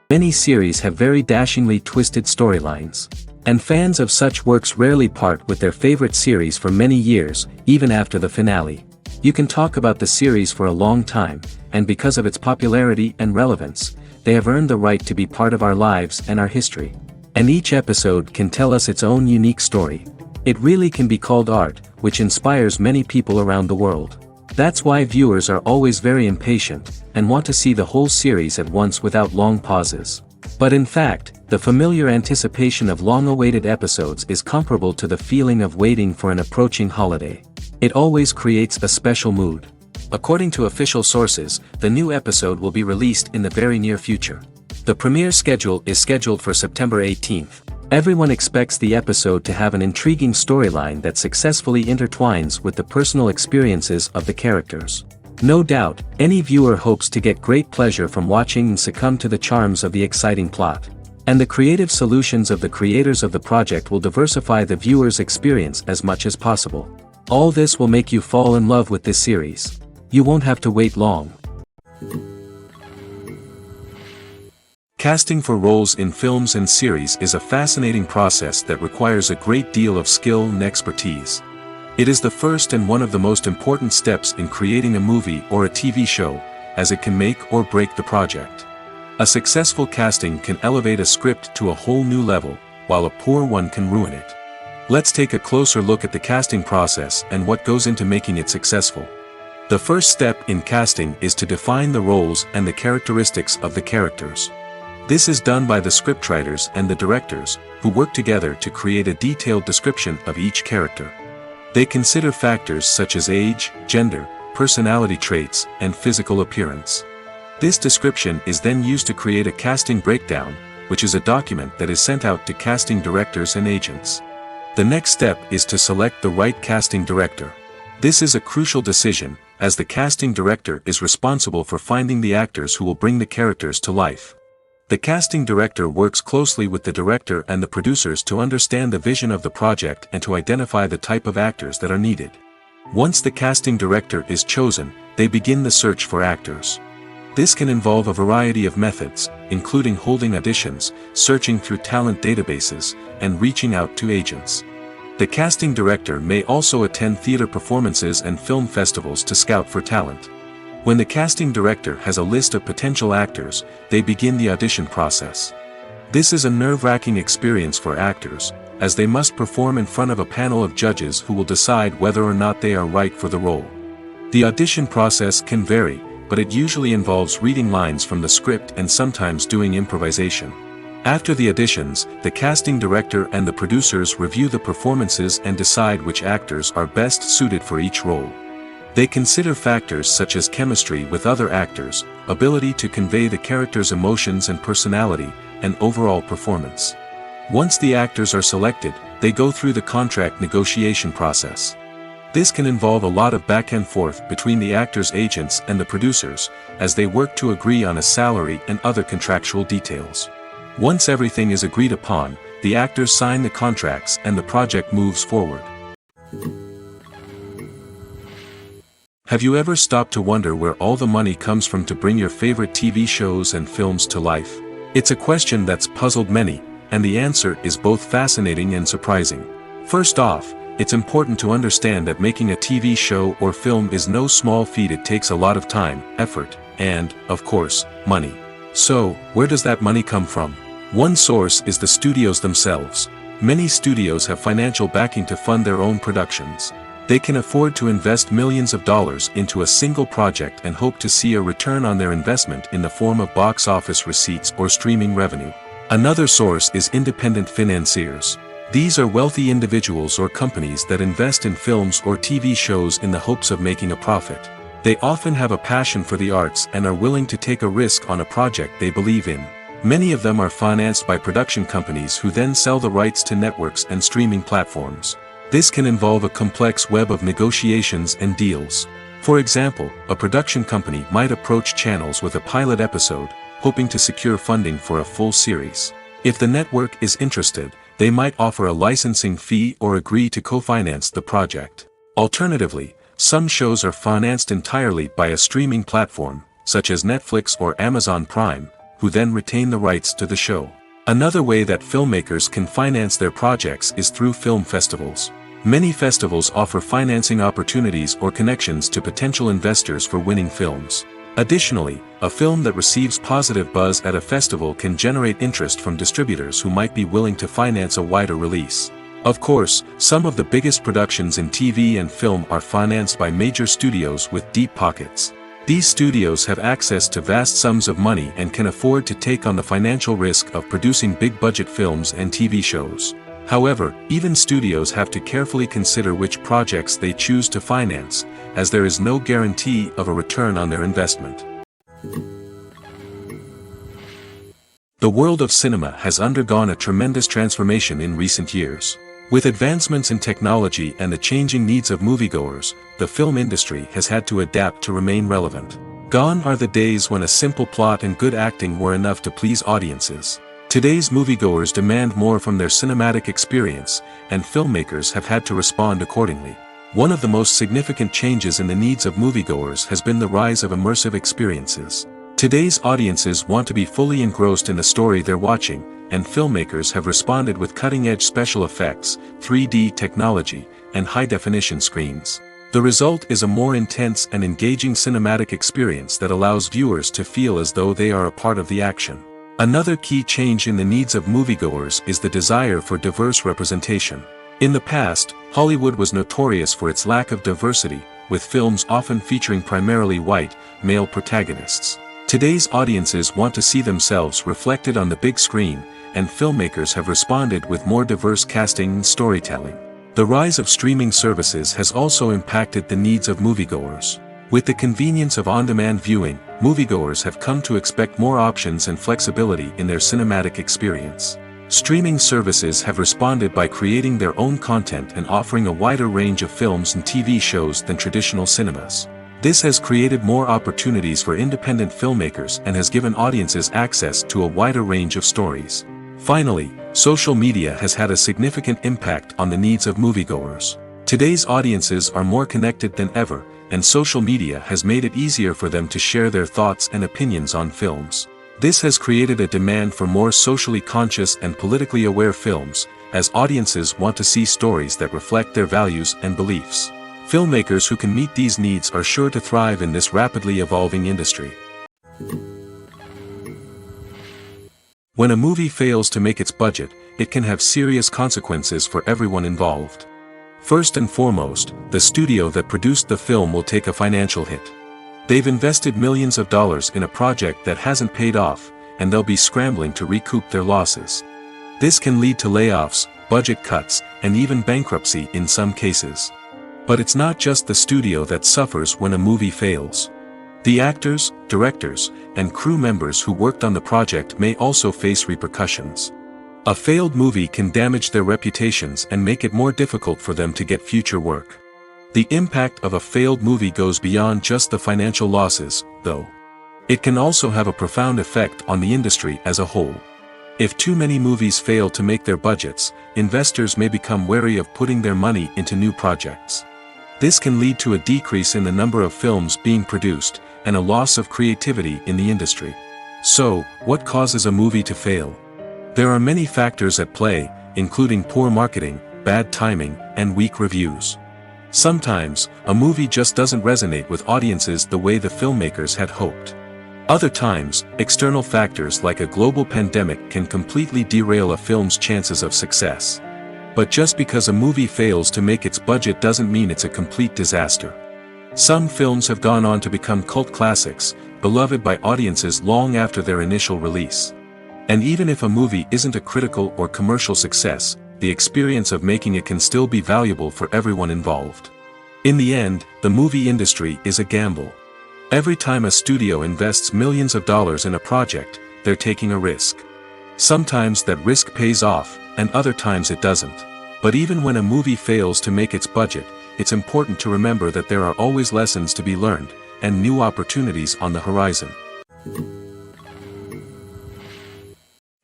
Many series have very dashingly twisted storylines. And fans of such works rarely part with their favorite series for many years, even after the finale. You can talk about the series for a long time, and because of its popularity and relevance, they have earned the right to be part of our lives and our history. And each episode can tell us its own unique story. It really can be called art, which inspires many people around the world. That's why viewers are always very impatient, and want to see the whole series at once without long pauses. But in fact, the familiar anticipation of long-awaited episodes is comparable to the feeling of waiting for an approaching holiday. It always creates a special mood. According to official sources, the new episode will be released in the very near future. The premiere schedule is scheduled for September 18th. Everyone expects the episode to have an intriguing storyline that successfully intertwines with the personal experiences of the characters. No doubt, any viewer hopes to get great pleasure from watching and succumb to the charms of the exciting plot. And the creative solutions of the creators of the project will diversify the viewer's experience as much as possible. All this will make you fall in love with this series. You won't have to wait long. Casting for roles in films and series is a fascinating process that requires a great deal of skill and expertise. It is the first and one of the most important steps in creating a movie or a TV show, as it can make or break the project. A successful casting can elevate a script to a whole new level, while a poor one can ruin it. Let's take a closer look at the casting process and what goes into making it successful. The first step in casting is to define the roles and the characteristics of the characters. This is done by the scriptwriters and the directors, who work together to create a detailed description of each character. They consider factors such as age, gender, personality traits, and physical appearance. This description is then used to create a casting breakdown, which is a document that is sent out to casting directors and agents. The next step is to select the right casting director. This is a crucial decision, as the casting director is responsible for finding the actors who will bring the characters to life. The casting director works closely with the director and the producers to understand the vision of the project and to identify the type of actors that are needed. Once the casting director is chosen, they begin the search for actors. This can involve a variety of methods, including holding auditions, searching through talent databases, and reaching out to agents. The casting director may also attend theater performances and film festivals to scout for talent. When the casting director has a list of potential actors, they begin the audition process. This is a nerve-wracking experience for actors, as they must perform in front of a panel of judges who will decide whether or not they are right for the role. The audition process can vary, but it usually involves reading lines from the script and sometimes doing improvisation. After the auditions, the casting director and the producers review the performances and decide which actors are best suited for each role. They consider factors such as chemistry with other actors, ability to convey the character's emotions and personality, and overall performance. Once the actors are selected, they go through the contract negotiation process. This can involve a lot of back and forth between the actors' agents and the producers, as they work to agree on a salary and other contractual details. Once everything is agreed upon, the actors sign the contracts and the project moves forward. Have you ever stopped to wonder where all the money comes from to bring your favorite TV shows and films to life? It's a question that's puzzled many, and the answer is both fascinating and surprising. First off, it's important to understand that making a TV show or film is no small feat. It takes a lot of time, effort, and, of course, money. So, where does that money come from? One source is the studios themselves. Many studios have financial backing to fund their own productions. They can afford to invest millions of dollars into a single project and hope to see a return on their investment in the form of box office receipts or streaming revenue. Another source is independent financiers. These are wealthy individuals or companies that invest in films or TV shows in the hopes of making a profit. They often have a passion for the arts and are willing to take a risk on a project they believe in. Many of them are financed by production companies who then sell the rights to networks and streaming platforms. This can involve a complex web of negotiations and deals. For example, a production company might approach channels with a pilot episode, hoping to secure funding for a full series. If the network is interested, they might offer a licensing fee or agree to co-finance the project. Alternatively, some shows are financed entirely by a streaming platform, such as Netflix or Amazon Prime, who then retain the rights to the show. Another way that filmmakers can finance their projects is through film festivals. Many festivals offer financing opportunities or connections to potential investors for winning films. Additionally, a film that receives positive buzz at a festival can generate interest from distributors who might be willing to finance a wider release. Of course, some of the biggest productions in TV and film are financed by major studios with deep pockets. These studios have access to vast sums of money and can afford to take on the financial risk of producing big-budget films and TV shows. However, even studios have to carefully consider which projects they choose to finance, as there is no guarantee of a return on their investment. The world of cinema has undergone a tremendous transformation in recent years. With advancements in technology and the changing needs of moviegoers, the film industry has had to adapt to remain relevant. Gone are the days when a simple plot and good acting were enough to please audiences. Today's moviegoers demand more from their cinematic experience, and filmmakers have had to respond accordingly. One of the most significant changes in the needs of moviegoers has been the rise of immersive experiences. Today's audiences want to be fully engrossed in the story they're watching, and filmmakers have responded with cutting-edge special effects, 3D technology, and high-definition screens. The result is a more intense and engaging cinematic experience that allows viewers to feel as though they are a part of the action. Another key change in the needs of moviegoers is the desire for diverse representation. In the past, Hollywood was notorious for its lack of diversity, with films often featuring primarily white, male protagonists. Today's audiences want to see themselves reflected on the big screen, and filmmakers have responded with more diverse casting and storytelling. The rise of streaming services has also impacted the needs of moviegoers. With the convenience of on-demand viewing, moviegoers have come to expect more options and flexibility in their cinematic experience. Streaming services have responded by creating their own content and offering a wider range of films and TV shows than traditional cinemas. This has created more opportunities for independent filmmakers and has given audiences access to a wider range of stories. Finally, social media has had a significant impact on the needs of moviegoers. Today's audiences are more connected than ever, and social media has made it easier for them to share their thoughts and opinions on films. This has created a demand for more socially conscious and politically aware films, as audiences want to see stories that reflect their values and beliefs. Filmmakers who can meet these needs are sure to thrive in this rapidly evolving industry. When a movie fails to make its budget, it can have serious consequences for everyone involved. First and foremost, the studio that produced the film will take a financial hit. They've invested millions of dollars in a project that hasn't paid off, and they'll be scrambling to recoup their losses. This can lead to layoffs, budget cuts, and even bankruptcy in some cases. But it's not just the studio that suffers when a movie fails. The actors, directors, and crew members who worked on the project may also face repercussions. A failed movie can damage their reputations and make it more difficult for them to get future work. The impact of a failed movie goes beyond just the financial losses, though. It can also have a profound effect on the industry as a whole. If too many movies fail to make their budgets, investors may become wary of putting their money into new projects. This can lead to a decrease in the number of films being produced, and a loss of creativity in the industry. So, what causes a movie to fail? There are many factors at play, including poor marketing, bad timing, and weak reviews. Sometimes, a movie just doesn't resonate with audiences the way the filmmakers had hoped. Other times, external factors like a global pandemic can completely derail a film's chances of success. But just because a movie fails to make its budget doesn't mean it's a complete disaster. Some films have gone on to become cult classics, beloved by audiences long after their initial release. And even if a movie isn't a critical or commercial success, the experience of making it can still be valuable for everyone involved. In the end, the movie industry is a gamble. Every time a studio invests millions of dollars in a project, they're taking a risk. Sometimes that risk pays off, and other times it doesn't. But even when a movie fails to make its budget, it's important to remember that there are always lessons to be learned, and new opportunities on the horizon.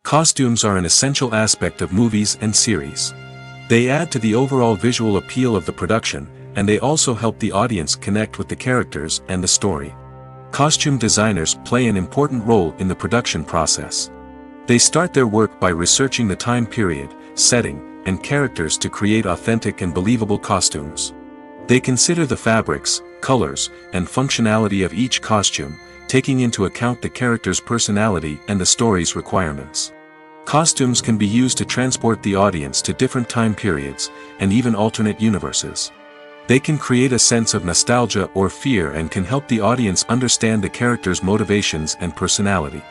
Costumes are an essential aspect of movies and series. They add to the overall visual appeal of the production, and they also help the audience connect with the characters and the story. Costume designers play an important role in the production process. They start their work by researching the time period, setting, and characters to create authentic and believable costumes. They consider the fabrics, colors, and functionality of each costume, taking into account the character's personality and the story's requirements. Costumes can be used to transport the audience to different time periods, and even alternate universes. They can create a sense of nostalgia or fear and can help the audience understand the character's motivations and personality.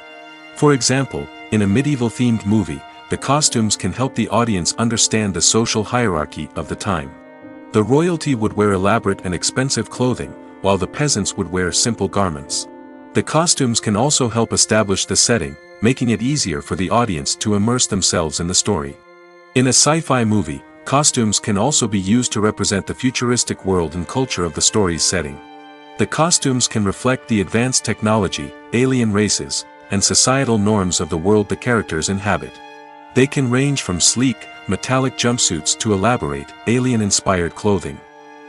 For example, in a medieval-themed movie, the costumes can help the audience understand the social hierarchy of the time. The royalty would wear elaborate and expensive clothing, while the peasants would wear simple garments. The costumes can also help establish the setting, making it easier for the audience to immerse themselves in the story. In a sci-fi movie, costumes can also be used to represent the futuristic world and culture of the story's setting. The costumes can reflect the advanced technology, alien races, and societal norms of the world the characters inhabit. They can range from sleek, metallic jumpsuits to elaborate, alien-inspired clothing.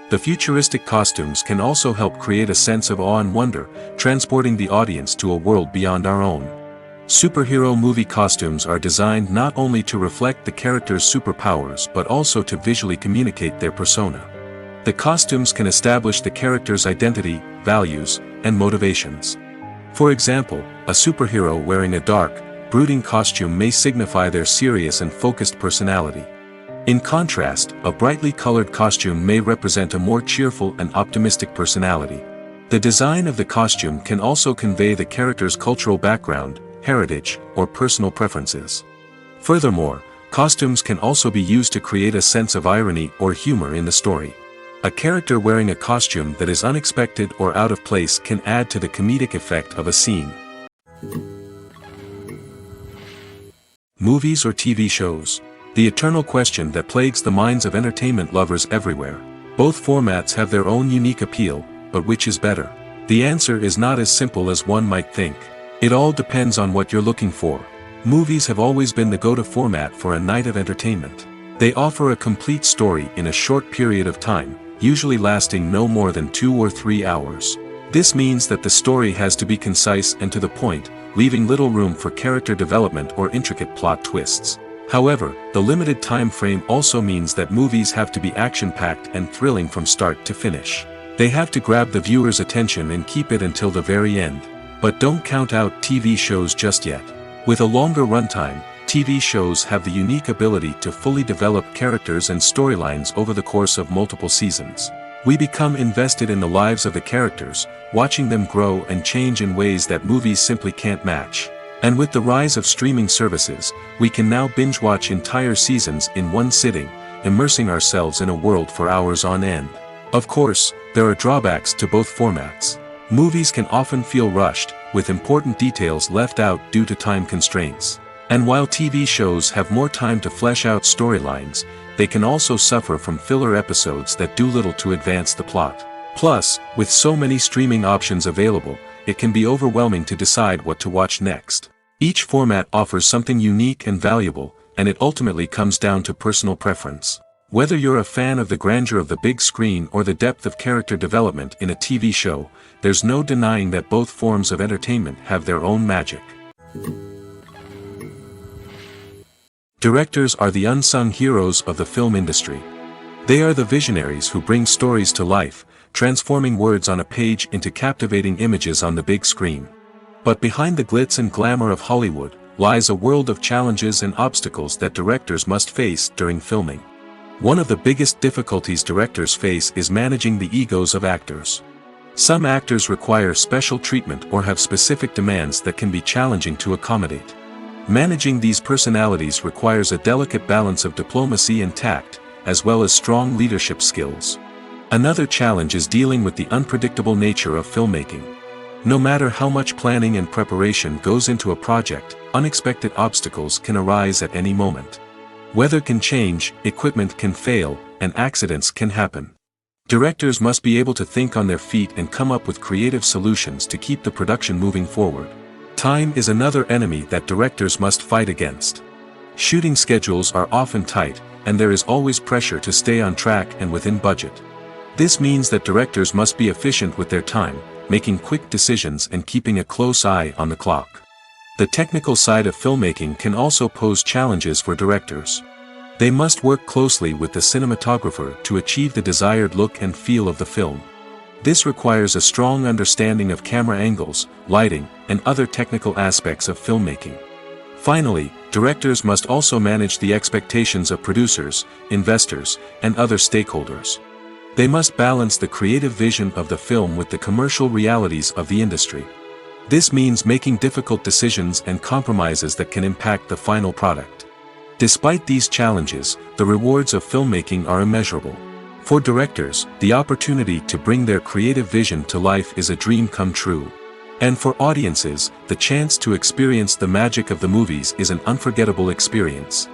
The futuristic costumes can also help create a sense of awe and wonder, transporting the audience to a world beyond our own. Superhero movie costumes are designed not only to reflect the character's superpowers but also to visually communicate their persona. The costumes can establish the character's identity, values, and motivations. For example, a superhero wearing a dark, brooding costume may signify their serious and focused personality. In contrast, a brightly colored costume may represent a more cheerful and optimistic personality. The design of the costume can also convey the character's cultural background, heritage, or personal preferences. Furthermore, costumes can also be used to create a sense of irony or humor in the story. A character wearing a costume that is unexpected or out of place can add to the comedic effect of a scene. Movies or TV shows? The eternal question that plagues the minds of entertainment lovers everywhere. Both formats have their own unique appeal, but which is better? The answer is not as simple as one might think. It all depends on what you're looking for. Movies have always been the go-to format for a night of entertainment. They offer a complete story in a short period of time, usually lasting no more than 2 or 3 hours. This means that the story has to be concise and to the point, leaving little room for character development or intricate plot twists. However, the limited time frame also means that movies have to be action-packed and thrilling from start to finish. They have to grab the viewer's attention and keep it until the very end. But don't count out TV shows just yet. With a longer runtime, TV shows have the unique ability to fully develop characters and storylines over the course of multiple seasons. We become invested in the lives of the characters, watching them grow and change in ways that movies simply can't match. And with the rise of streaming services, we can now binge-watch entire seasons in one sitting, immersing ourselves in a world for hours on end. Of course, there are drawbacks to both formats. Movies can often feel rushed, with important details left out due to time constraints. And while TV shows have more time to flesh out storylines, they can also suffer from filler episodes that do little to advance the plot. Plus, with so many streaming options available, it can be overwhelming to decide what to watch next. Each format offers something unique and valuable, and it ultimately comes down to personal preference. Whether you're a fan of the grandeur of the big screen or the depth of character development in a TV show, there's no denying that both forms of entertainment have their own magic. Directors are the unsung heroes of the film industry. They are the visionaries who bring stories to life, transforming words on a page into captivating images on the big screen. But behind the glitz and glamour of Hollywood, lies a world of challenges and obstacles that directors must face during filming. One of the biggest difficulties directors face is managing the egos of actors. Some actors require special treatment or have specific demands that can be challenging to accommodate. Managing these personalities requires a delicate balance of diplomacy and tact, as well as strong leadership skills. Another challenge is dealing with the unpredictable nature of filmmaking. No matter how much planning and preparation goes into a project, unexpected obstacles can arise at any moment. Weather can change, equipment can fail, and accidents can happen. Directors must be able to think on their feet and come up with creative solutions to keep the production moving forward. Time is another enemy that directors must fight against. Shooting schedules are often tight, and there is always pressure to stay on track and within budget. This means that directors must be efficient with their time, making quick decisions and keeping a close eye on the clock. The technical side of filmmaking can also pose challenges for directors. They must work closely with the cinematographer to achieve the desired look and feel of the film. This requires a strong understanding of camera angles, lighting, and other technical aspects of filmmaking. Finally, directors must also manage the expectations of producers, investors, and other stakeholders. They must balance the creative vision of the film with the commercial realities of the industry. This means making difficult decisions and compromises that can impact the final product. Despite these challenges, the rewards of filmmaking are immeasurable. For directors, the opportunity to bring their creative vision to life is a dream come true. And for audiences, the chance to experience the magic of the movies is an unforgettable experience.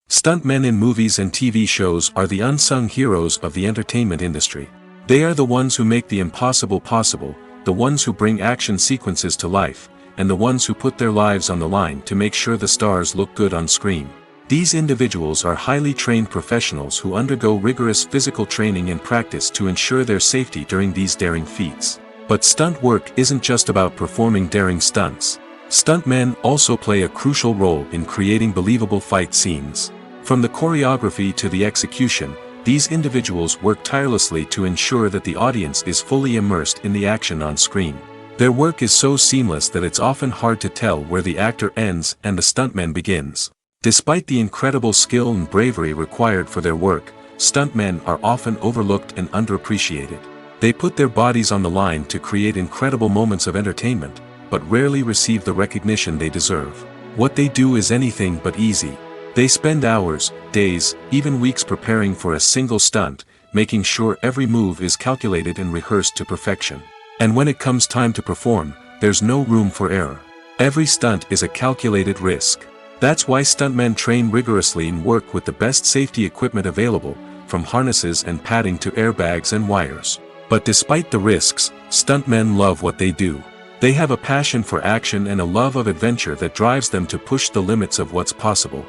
Stuntmen in movies and TV shows are the unsung heroes of the entertainment industry. They are the ones who make the impossible possible, the ones who bring action sequences to life, and the ones who put their lives on the line to make sure the stars look good on screen. These individuals are highly trained professionals who undergo rigorous physical training and practice to ensure their safety during these daring feats. But stunt work isn't just about performing daring stunts. Stuntmen also play a crucial role in creating believable fight scenes. From the choreography to the execution, these individuals work tirelessly to ensure that the audience is fully immersed in the action on screen. Their work is so seamless that it's often hard to tell where the actor ends and the stuntman begins. Despite the incredible skill and bravery required for their work, stuntmen are often overlooked and underappreciated. They put their bodies on the line to create incredible moments of entertainment, but rarely receive the recognition they deserve. What they do is anything but easy. They spend hours, days, even weeks preparing for a single stunt, making sure every move is calculated and rehearsed to perfection. And when it comes time to perform, there's no room for error. Every stunt is a calculated risk. That's why stuntmen train rigorously and work with the best safety equipment available, from harnesses and padding to airbags and wires. But despite the risks, stuntmen love what they do. They have a passion for action and a love of adventure that drives them to push the limits of what's possible.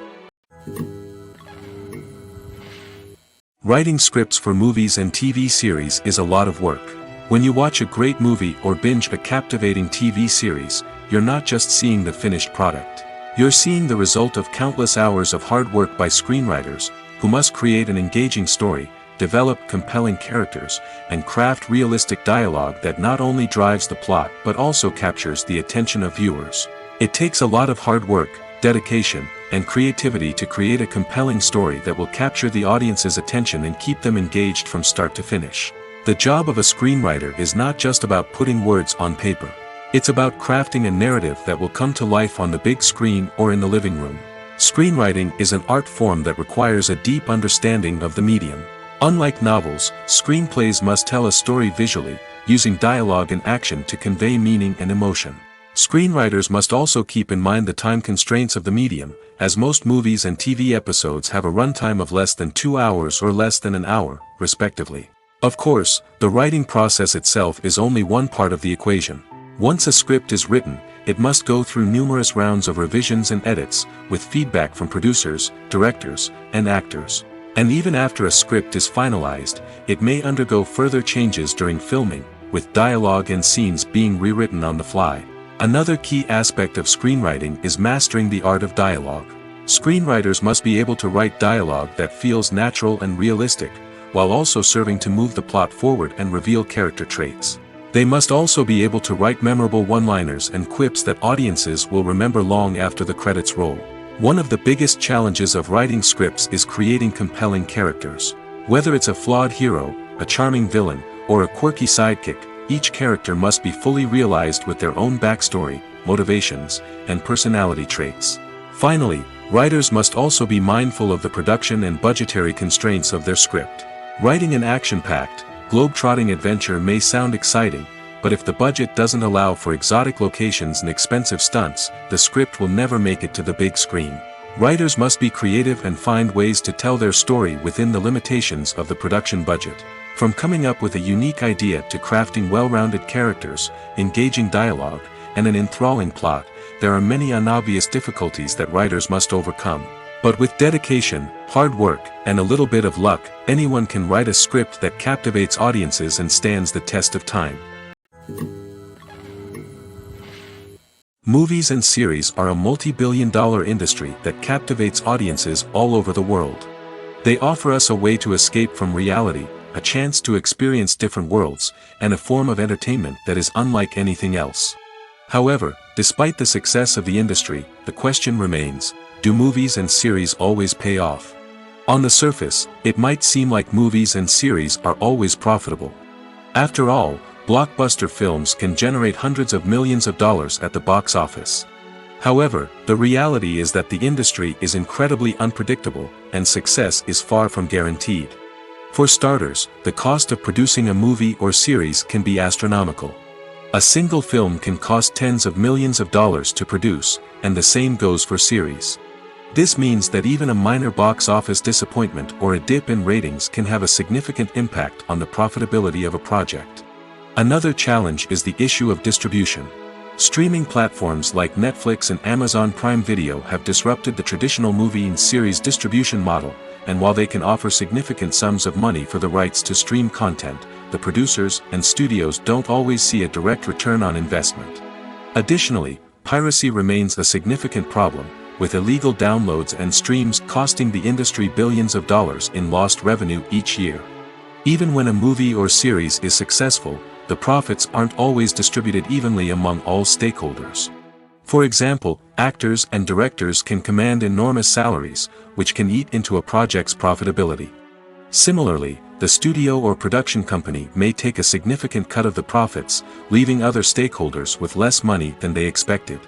Writing scripts for movies and TV series is a lot of work. When you watch a great movie or binge a captivating TV series, you're not just seeing the finished product. You're seeing the result of countless hours of hard work by screenwriters, who must create an engaging story, develop compelling characters, and craft realistic dialogue that not only drives the plot but also captures the attention of viewers. It takes a lot of hard work, dedication, and creativity to create a compelling story that will capture the audience's attention and keep them engaged from start to finish. The job of a screenwriter is not just about putting words on paper. It's about crafting a narrative that will come to life on the big screen or in the living room. Screenwriting is an art form that requires a deep understanding of the medium. Unlike novels, screenplays must tell a story visually, using dialogue and action to convey meaning and emotion. Screenwriters must also keep in mind the time constraints of the medium, as most movies and TV episodes have a runtime of less than 2 hours or less than an hour, respectively. Of course, the writing process itself is only one part of the equation. Once a script is written, it must go through numerous rounds of revisions and edits, with feedback from producers, directors, and actors. And even after a script is finalized, it may undergo further changes during filming, with dialogue and scenes being rewritten on the fly. Another key aspect of screenwriting is mastering the art of dialogue. Screenwriters must be able to write dialogue that feels natural and realistic, while also serving to move the plot forward and reveal character traits. They must also be able to write memorable one-liners and quips that audiences will remember long after the credits roll. One of the biggest challenges of writing scripts is creating compelling characters. Whether it's a flawed hero, a charming villain, or a quirky sidekick, each character must be fully realized with their own backstory, motivations, and personality traits. Finally, writers must also be mindful of the production and budgetary constraints of their script. Writing an action-packed, globe-trotting adventure may sound exciting, but if the budget doesn't allow for exotic locations and expensive stunts, the script will never make it to the big screen. Writers must be creative and find ways to tell their story within the limitations of the production budget. From coming up with a unique idea to crafting well-rounded characters, engaging dialogue, and an enthralling plot, there are many unobvious difficulties that writers must overcome. But with dedication, hard work, and a little bit of luck, anyone can write a script that captivates audiences and stands the test of time. Movies and series are a multi-billion-dollar industry that captivates audiences all over the world. They offer us a way to escape from reality, a chance to experience different worlds, and a form of entertainment that is unlike anything else. However, despite the success of the industry, the question remains, do movies and series always pay off? On the surface, it might seem like movies and series are always profitable. After all, blockbuster films can generate hundreds of millions of dollars at the box office. However, the reality is that the industry is incredibly unpredictable, and success is far from guaranteed. For starters, the cost of producing a movie or series can be astronomical. A single film can cost tens of millions of dollars to produce, and the same goes for series. This means that even a minor box office disappointment or a dip in ratings can have a significant impact on the profitability of a project. Another challenge is the issue of distribution. Streaming platforms like Netflix and Amazon Prime Video have disrupted the traditional movie and series distribution model, and while they can offer significant sums of money for the rights to stream content, the producers and studios don't always see a direct return on investment. Additionally, piracy remains a significant problem, with illegal downloads and streams costing the industry billions of dollars in lost revenue each year. Even when a movie or series is successful, the profits aren't always distributed evenly among all stakeholders. For example, actors and directors can command enormous salaries, which can eat into a project's profitability. Similarly, the studio or production company may take a significant cut of the profits, leaving other stakeholders with less money than they expected.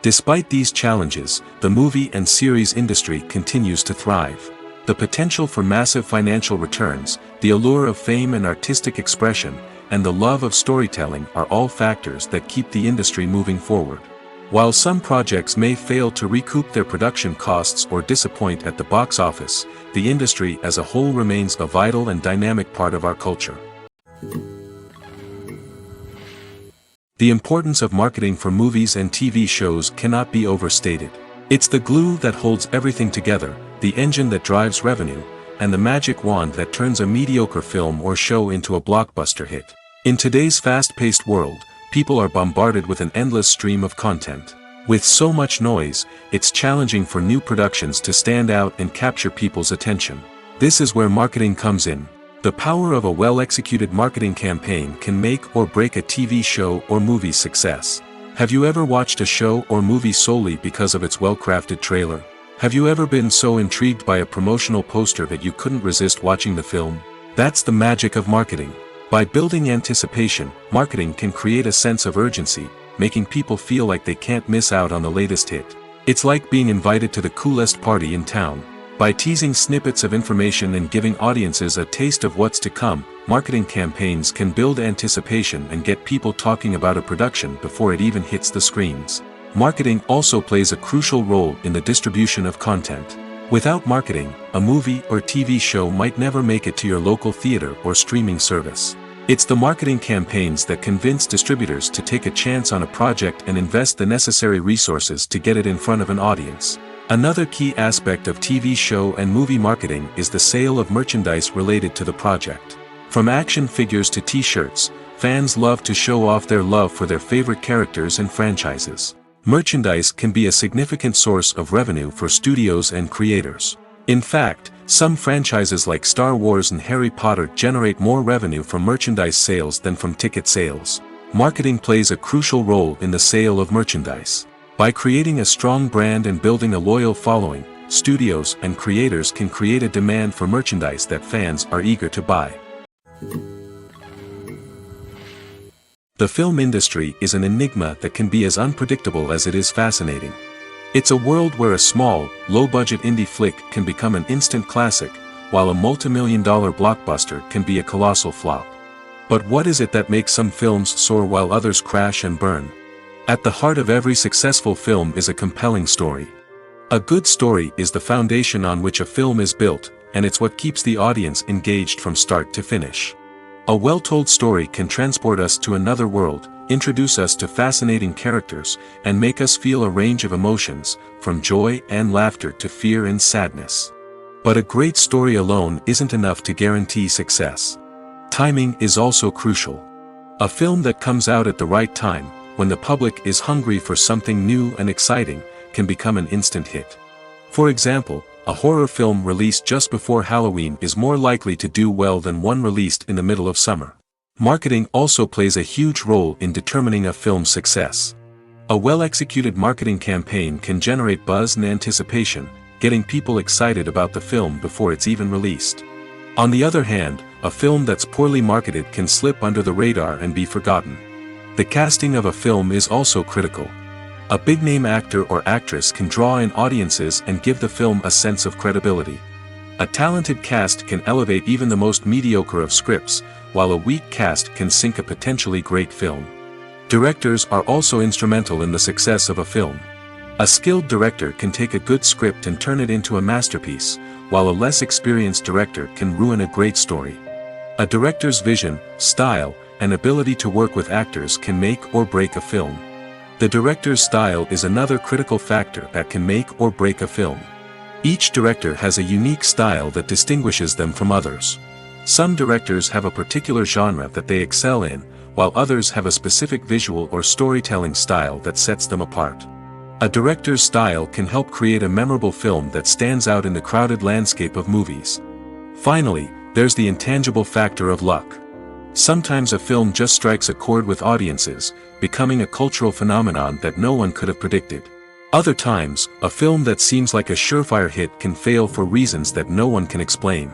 Despite these challenges, the movie and series industry continues to thrive. The potential for massive financial returns, the allure of fame and artistic expression, and the love of storytelling are all factors that keep the industry moving forward. While some projects may fail to recoup their production costs or disappoint at the box office, the industry as a whole remains a vital and dynamic part of our culture. The importance of marketing for movies and TV shows cannot be overstated. It's the glue that holds everything together, the engine that drives revenue, and the magic wand that turns a mediocre film or show into a blockbuster hit. In today's fast-paced world, people are bombarded with an endless stream of content. With so much noise, it's challenging for new productions to stand out and capture people's attention. This is where marketing comes in. The power of a well-executed marketing campaign can make or break a TV show or movie's success. Have you ever watched a show or movie solely because of its well-crafted trailer? Have you ever been so intrigued by a promotional poster that you couldn't resist watching the film? That's the magic of marketing. By building anticipation, marketing can create a sense of urgency, making people feel like they can't miss out on the latest hit. It's like being invited to the coolest party in town. By teasing snippets of information and giving audiences a taste of what's to come, marketing campaigns can build anticipation and get people talking about a production before it even hits the screens. Marketing also plays a crucial role in the distribution of content. Without marketing, a movie or TV show might never make it to your local theater or streaming service. It's the marketing campaigns that convince distributors to take a chance on a project and invest the necessary resources to get it in front of an audience. Another key aspect of TV show and movie marketing is the sale of merchandise related to the project. From action figures to t-shirts, fans love to show off their love for their favorite characters and franchises. Merchandise can be a significant source of revenue for studios and creators. In fact, some franchises like Star Wars and Harry Potter generate more revenue from merchandise sales than from ticket sales. Marketing plays a crucial role in the sale of merchandise. By creating a strong brand and building a loyal following, studios and creators can create a demand for merchandise that fans are eager to buy. The film industry is an enigma that can be as unpredictable as it is fascinating. It's a world where a small, low-budget indie flick can become an instant classic, while a multi-million-dollar blockbuster can be a colossal flop. But what is it that makes some films soar while others crash and burn? At the heart of every successful film is a compelling story. A good story is the foundation on which a film is built, and it's what keeps the audience engaged from start to finish. A well-told story can transport us to another world, introduce us to fascinating characters, and make us feel a range of emotions, from joy and laughter to fear and sadness. But a great story alone isn't enough to guarantee success. Timing is also crucial. A film that comes out at the right time, when the public is hungry for something new and exciting, can become an instant hit. For example, a horror film released just before Halloween is more likely to do well than one released in the middle of summer. Marketing also plays a huge role in determining a film's success. A well-executed marketing campaign can generate buzz and anticipation, getting people excited about the film before it's even released. On the other hand, a film that's poorly marketed can slip under the radar and be forgotten. The casting of a film is also critical. A big-name actor or actress can draw in audiences and give the film a sense of credibility. A talented cast can elevate even the most mediocre of scripts, while a weak cast can sink a potentially great film. Directors are also instrumental in the success of a film. A skilled director can take a good script and turn it into a masterpiece, while a less experienced director can ruin a great story. A director's vision, style, and ability to work with actors can make or break a film. The director's style is another critical factor that can make or break a film. Each director has a unique style that distinguishes them from others. Some directors have a particular genre that they excel in, while others have a specific visual or storytelling style that sets them apart. A director's style can help create a memorable film that stands out in the crowded landscape of movies. Finally, there's the intangible factor of luck. Sometimes a film just strikes a chord with audiences, becoming a cultural phenomenon that no one could have predicted. Other times, a film that seems like a surefire hit can fail for reasons that no one can explain.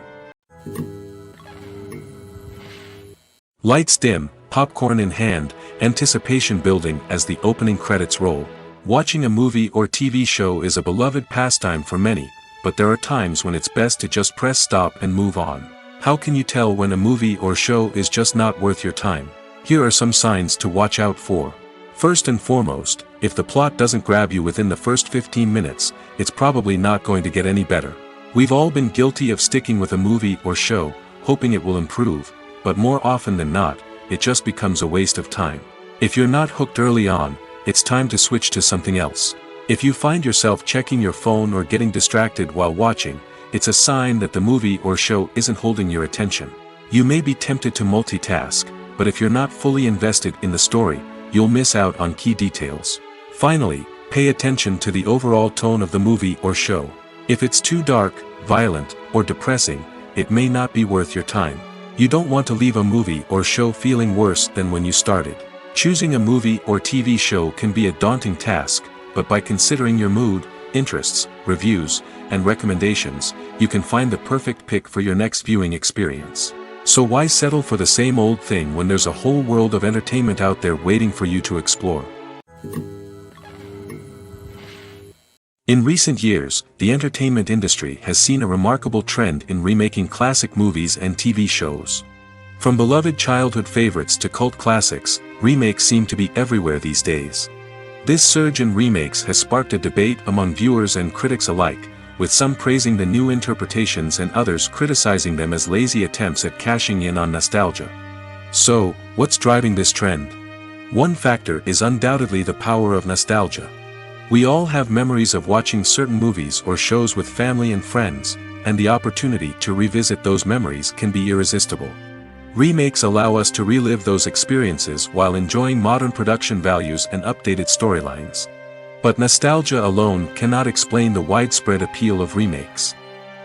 Lights dim, popcorn in hand, anticipation building as the opening credits roll. Watching a movie or TV show is a beloved pastime for many, but there are times when it's best to just press stop and move on. How can you tell when a movie or show is just not worth your time? Here are some signs to watch out for. First and foremost, if the plot doesn't grab you within the first 15 minutes, it's probably not going to get any better. We've all been guilty of sticking with a movie or show, hoping it will improve, but more often than not, it just becomes a waste of time. If you're not hooked early on, it's time to switch to something else. If you find yourself checking your phone or getting distracted while watching, it's a sign that the movie or show isn't holding your attention. You may be tempted to multitask, but if you're not fully invested in the story, you'll miss out on key details. Finally, pay attention to the overall tone of the movie or show. If it's too dark, violent, or depressing, it may not be worth your time. You don't want to leave a movie or show feeling worse than when you started. Choosing a movie or TV show can be a daunting task, but by considering your mood, interests, reviews, and recommendations, you can find the perfect pick for your next viewing experience. So why settle for the same old thing when there's a whole world of entertainment out there waiting for you to explore? In recent years, the entertainment industry has seen a remarkable trend in remaking classic movies and TV shows. From beloved childhood favorites to cult classics, remakes seem to be everywhere these days. This surge in remakes has sparked a debate among viewers and critics alike, with some praising the new interpretations and others criticizing them as lazy attempts at cashing in on nostalgia. So, what's driving this trend? One factor is undoubtedly the power of nostalgia. We all have memories of watching certain movies or shows with family and friends, and the opportunity to revisit those memories can be irresistible. Remakes allow us to relive those experiences while enjoying modern production values and updated storylines. But nostalgia alone cannot explain the widespread appeal of remakes.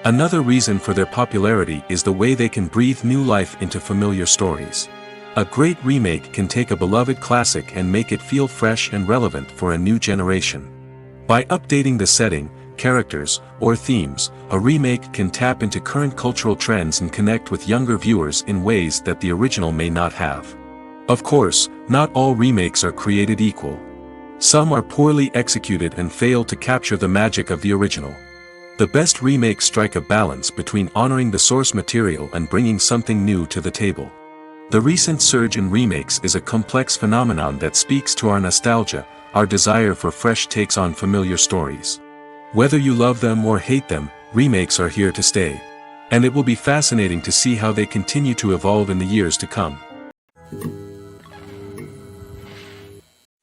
Another reason for their popularity is the way they can breathe new life into familiar stories. A great remake can take a beloved classic and make it feel fresh and relevant for a new generation. By updating the setting, characters, or themes, a remake can tap into current cultural trends and connect with younger viewers in ways that the original may not have. Of course, not all remakes are created equal. Some are poorly executed and fail to capture the magic of the original. The best remakes strike a balance between honoring the source material and bringing something new to the table. The recent surge in remakes is a complex phenomenon that speaks to our nostalgia, our desire for fresh takes on familiar stories. Whether you love them or hate them, remakes are here to stay. And it will be fascinating to see how they continue to evolve in the years to come.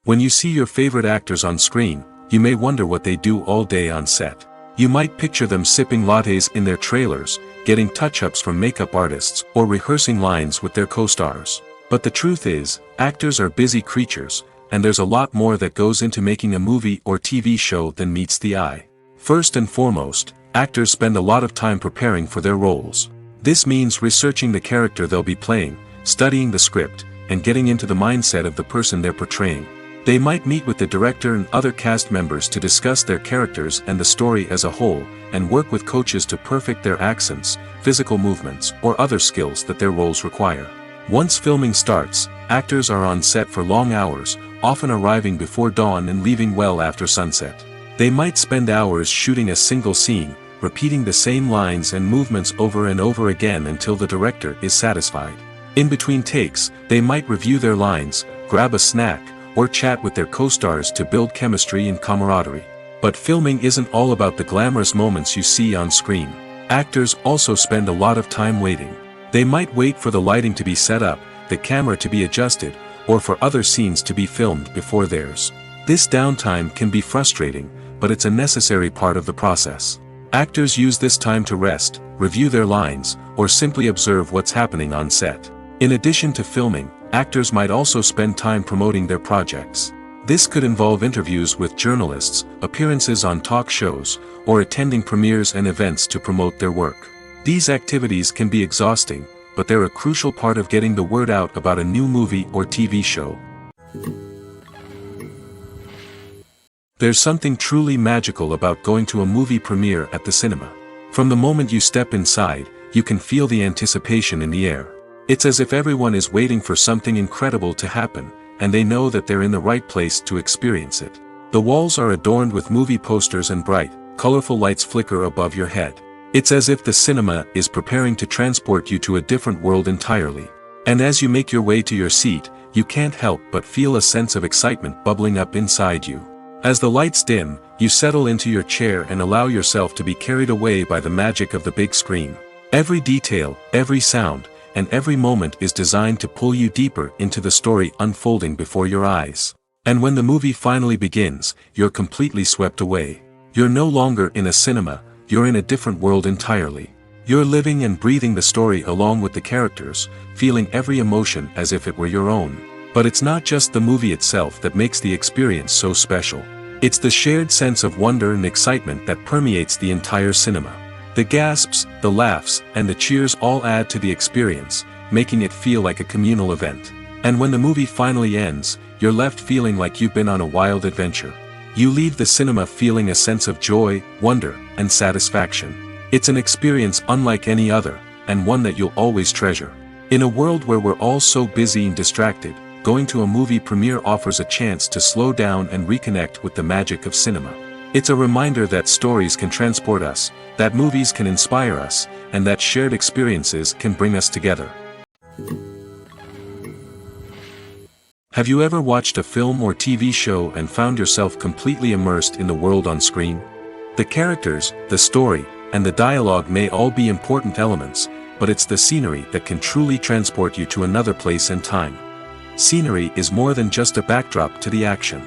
When you see your favorite actors on screen, you may wonder what they do all day on set. You might picture them sipping lattes in their trailers, getting touch-ups from makeup artists, or rehearsing lines with their co-stars. But the truth is, actors are busy creatures, and there's a lot more that goes into making a movie or TV show than meets the eye. First and foremost, actors spend a lot of time preparing for their roles. This means researching the character they'll be playing, studying the script, and getting into the mindset of the person they're portraying. They might meet with the director and other cast members to discuss their characters and the story as a whole, and work with coaches to perfect their accents, physical movements, or other skills that their roles require. Once filming starts, actors are on set for long hours, often arriving before dawn and leaving well after sunset. They might spend hours shooting a single scene, repeating the same lines and movements over and over again until the director is satisfied. In between takes, they might review their lines, grab a snack, or chat with their co-stars to build chemistry and camaraderie. But filming isn't all about the glamorous moments you see on screen. Actors also spend a lot of time waiting. They might wait for the lighting to be set up, the camera to be adjusted, or for other scenes to be filmed before theirs. This downtime can be frustrating, but it's a necessary part of the process. Actors use this time to rest, review their lines, or simply observe what's happening on set. In addition to filming, actors might also spend time promoting their projects. This could involve interviews with journalists, appearances on talk shows, or attending premieres and events to promote their work. These activities can be exhausting, but they're a crucial part of getting the word out about a new movie or TV show. There's something truly magical about going to a movie premiere at the cinema. From the moment you step inside, you can feel the anticipation in the air. It's as if everyone is waiting for something incredible to happen, and they know that they're in the right place to experience it. The walls are adorned with movie posters and bright, colorful lights flicker above your head. It's as if the cinema is preparing to transport you to a different world entirely. And as you make your way to your seat, you can't help but feel a sense of excitement bubbling up inside you. As the lights dim, you settle into your chair and allow yourself to be carried away by the magic of the big screen. Every detail, every sound, and every moment is designed to pull you deeper into the story unfolding before your eyes. And when the movie finally begins, you're completely swept away. You're no longer in a cinema, you're in a different world entirely. You're living and breathing the story along with the characters, feeling every emotion as if it were your own. But it's not just the movie itself that makes the experience so special. It's the shared sense of wonder and excitement that permeates the entire cinema. The gasps, the laughs, and the cheers all add to the experience, making it feel like a communal event. And when the movie finally ends, you're left feeling like you've been on a wild adventure. You leave the cinema feeling a sense of joy, wonder, and satisfaction. It's an experience unlike any other, and one that you'll always treasure. In a world where we're all so busy and distracted, going to a movie premiere offers a chance to slow down and reconnect with the magic of cinema. It's a reminder that stories can transport us, that movies can inspire us, and that shared experiences can bring us together. Have you ever watched a film or TV show and found yourself completely immersed in the world on screen? The characters, the story, and the dialogue may all be important elements, but it's the scenery that can truly transport you to another place and time. Scenery is more than just a backdrop to the action.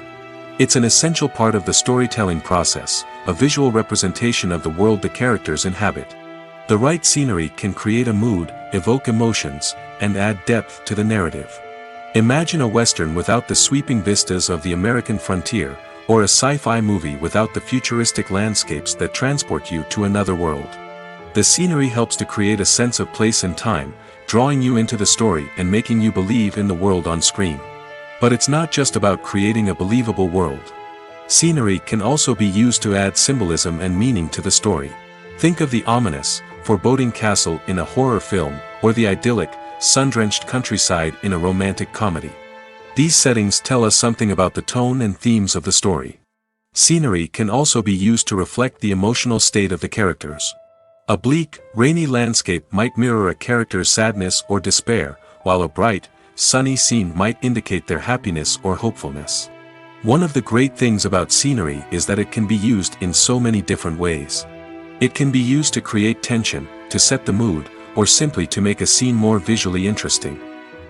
It's an essential part of the storytelling process, a visual representation of the world the characters inhabit. The right scenery can create a mood, evoke emotions, and add depth to the narrative. Imagine a Western without the sweeping vistas of the American frontier, or a sci-fi movie without the futuristic landscapes that transport you to another world. The scenery helps to create a sense of place and time, drawing you into the story and making you believe in the world on screen. But it's not just about creating a believable world. Scenery can also be used to add symbolism and meaning to the story. Think of the ominous, foreboding castle in a horror film, or the idyllic, sun-drenched countryside in a romantic comedy. These settings tell us something about the tone and themes of the story. Scenery can also be used to reflect the emotional state of the characters. A bleak, rainy landscape might mirror a character's sadness or despair, while a bright, sunny scene might indicate their happiness or hopefulness. One of the great things about scenery is that it can be used in so many different ways. It can be used to create tension, to set the mood, or simply to make a scene more visually interesting.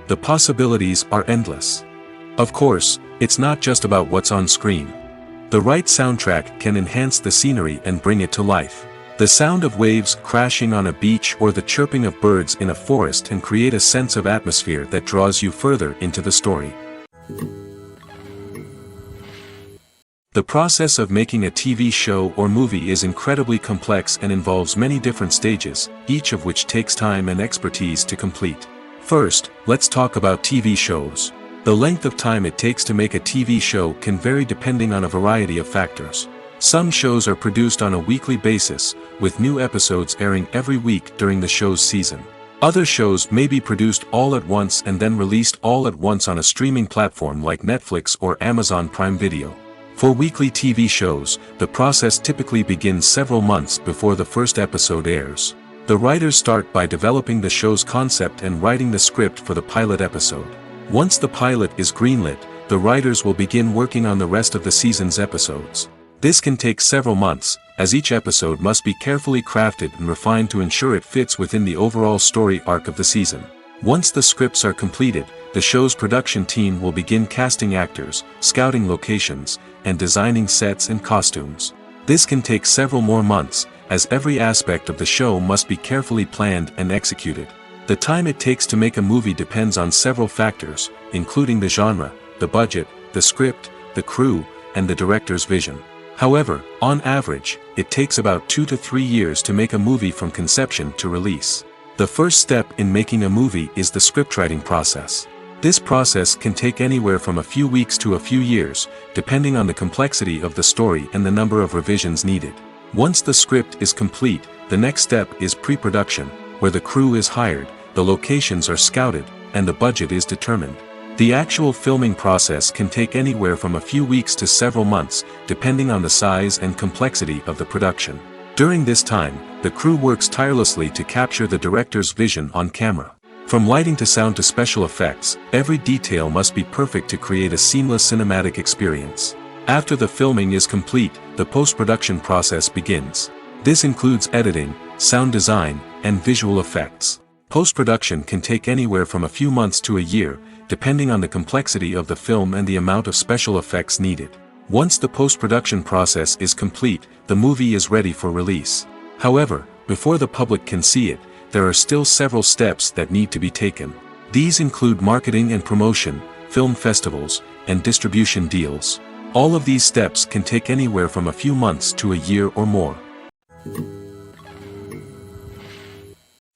The possibilities are endless. Of course, it's not just about what's on screen. The right soundtrack can enhance the scenery and bring it to life. The sound of waves crashing on a beach or the chirping of birds in a forest can create a sense of atmosphere that draws you further into the story. The process of making a TV show or movie is incredibly complex and involves many different stages, each of which takes time and expertise to complete. First, let's talk about TV shows. The length of time it takes to make a TV show can vary depending on a variety of factors. Some shows are produced on a weekly basis, with new episodes airing every week during the show's season. Other shows may be produced all at once and then released all at once on a streaming platform like Netflix or Amazon Prime Video. For weekly TV shows, the process typically begins several months before the first episode airs. The writers start by developing the show's concept and writing the script for the pilot episode. Once the pilot is greenlit, the writers will begin working on the rest of the season's episodes. This can take several months, as each episode must be carefully crafted and refined to ensure it fits within the overall story arc of the season. Once the scripts are completed, the show's production team will begin casting actors, scouting locations, and designing sets and costumes. This can take several more months, as every aspect of the show must be carefully planned and executed. The time it takes to make a movie depends on several factors, including the genre, the budget, the script, the crew, and the director's vision. However, on average, it takes about 2 to 3 years to make a movie from conception to release. The first step in making a movie is the scriptwriting process. This process can take anywhere from a few weeks to a few years, depending on the complexity of the story and the number of revisions needed. Once the script is complete, the next step is pre-production, where the crew is hired, the locations are scouted, and the budget is determined. The actual filming process can take anywhere from a few weeks to several months, depending on the size and complexity of the production. During this time, the crew works tirelessly to capture the director's vision on camera. From lighting to sound to special effects, every detail must be perfect to create a seamless cinematic experience. After the filming is complete, the post-production process begins. This includes editing, sound design, and visual effects. Post-production can take anywhere from a few months to a year, depending on the complexity of the film and the amount of special effects needed. Once the post-production process is complete, the movie is ready for release. However, before the public can see it, there are still several steps that need to be taken. These include marketing and promotion, film festivals, and distribution deals. All of these steps can take anywhere from a few months to a year or more.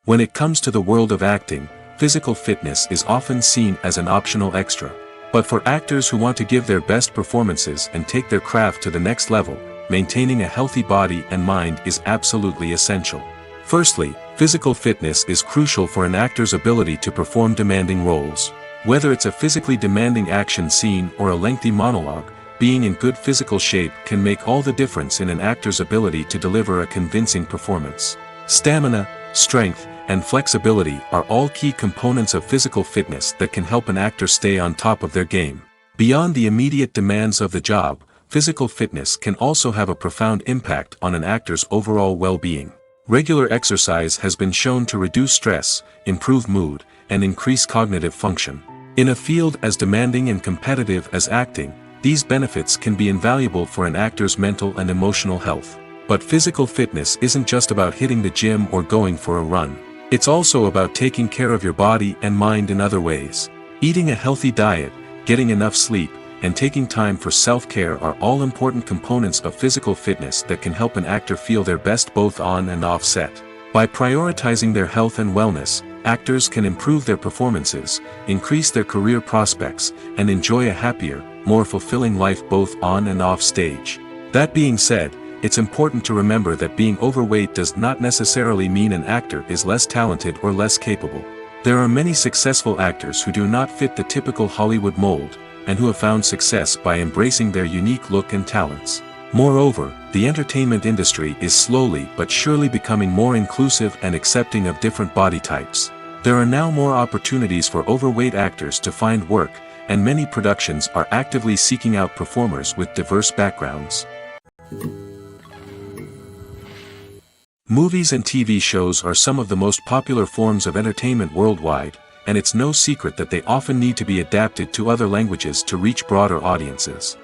When it comes to the world of acting, physical fitness is often seen as an optional extra. But for actors who want to give their best performances and take their craft to the next level, maintaining a healthy body and mind is absolutely essential. Firstly, physical fitness is crucial for an actor's ability to perform demanding roles. Whether it's a physically demanding action scene or a lengthy monologue, being in good physical shape can make all the difference in an actor's ability to deliver a convincing performance. Stamina, strength, and flexibility are all key components of physical fitness that can help an actor stay on top of their game. Beyond the immediate demands of the job, physical fitness can also have a profound impact on an actor's overall well-being. Regular exercise has been shown to reduce stress, improve mood, and increase cognitive function. In a field as demanding and competitive as acting, these benefits can be invaluable for an actor's mental and emotional health. But physical fitness isn't just about hitting the gym or going for a run. It's also about taking care of your body and mind in other ways. Eating a healthy diet, getting enough sleep, and taking time for self-care are all important components of physical fitness that can help an actor feel their best both on and off set. By prioritizing their health and wellness, actors can improve their performances, increase their career prospects, and enjoy a happier, more fulfilling life both on and off stage. That being said, it's important to remember that being overweight does not necessarily mean an actor is less talented or less capable. There are many successful actors who do not fit the typical Hollywood mold, and who have found success by embracing their unique look and talents. Moreover, the entertainment industry is slowly but surely becoming more inclusive and accepting of different body types. There are now more opportunities for overweight actors to find work, and many productions are actively seeking out performers with diverse backgrounds. Movies and TV shows are some of the most popular forms of entertainment worldwide, and it's no secret that they often need to be adapted to other languages to reach broader audiences.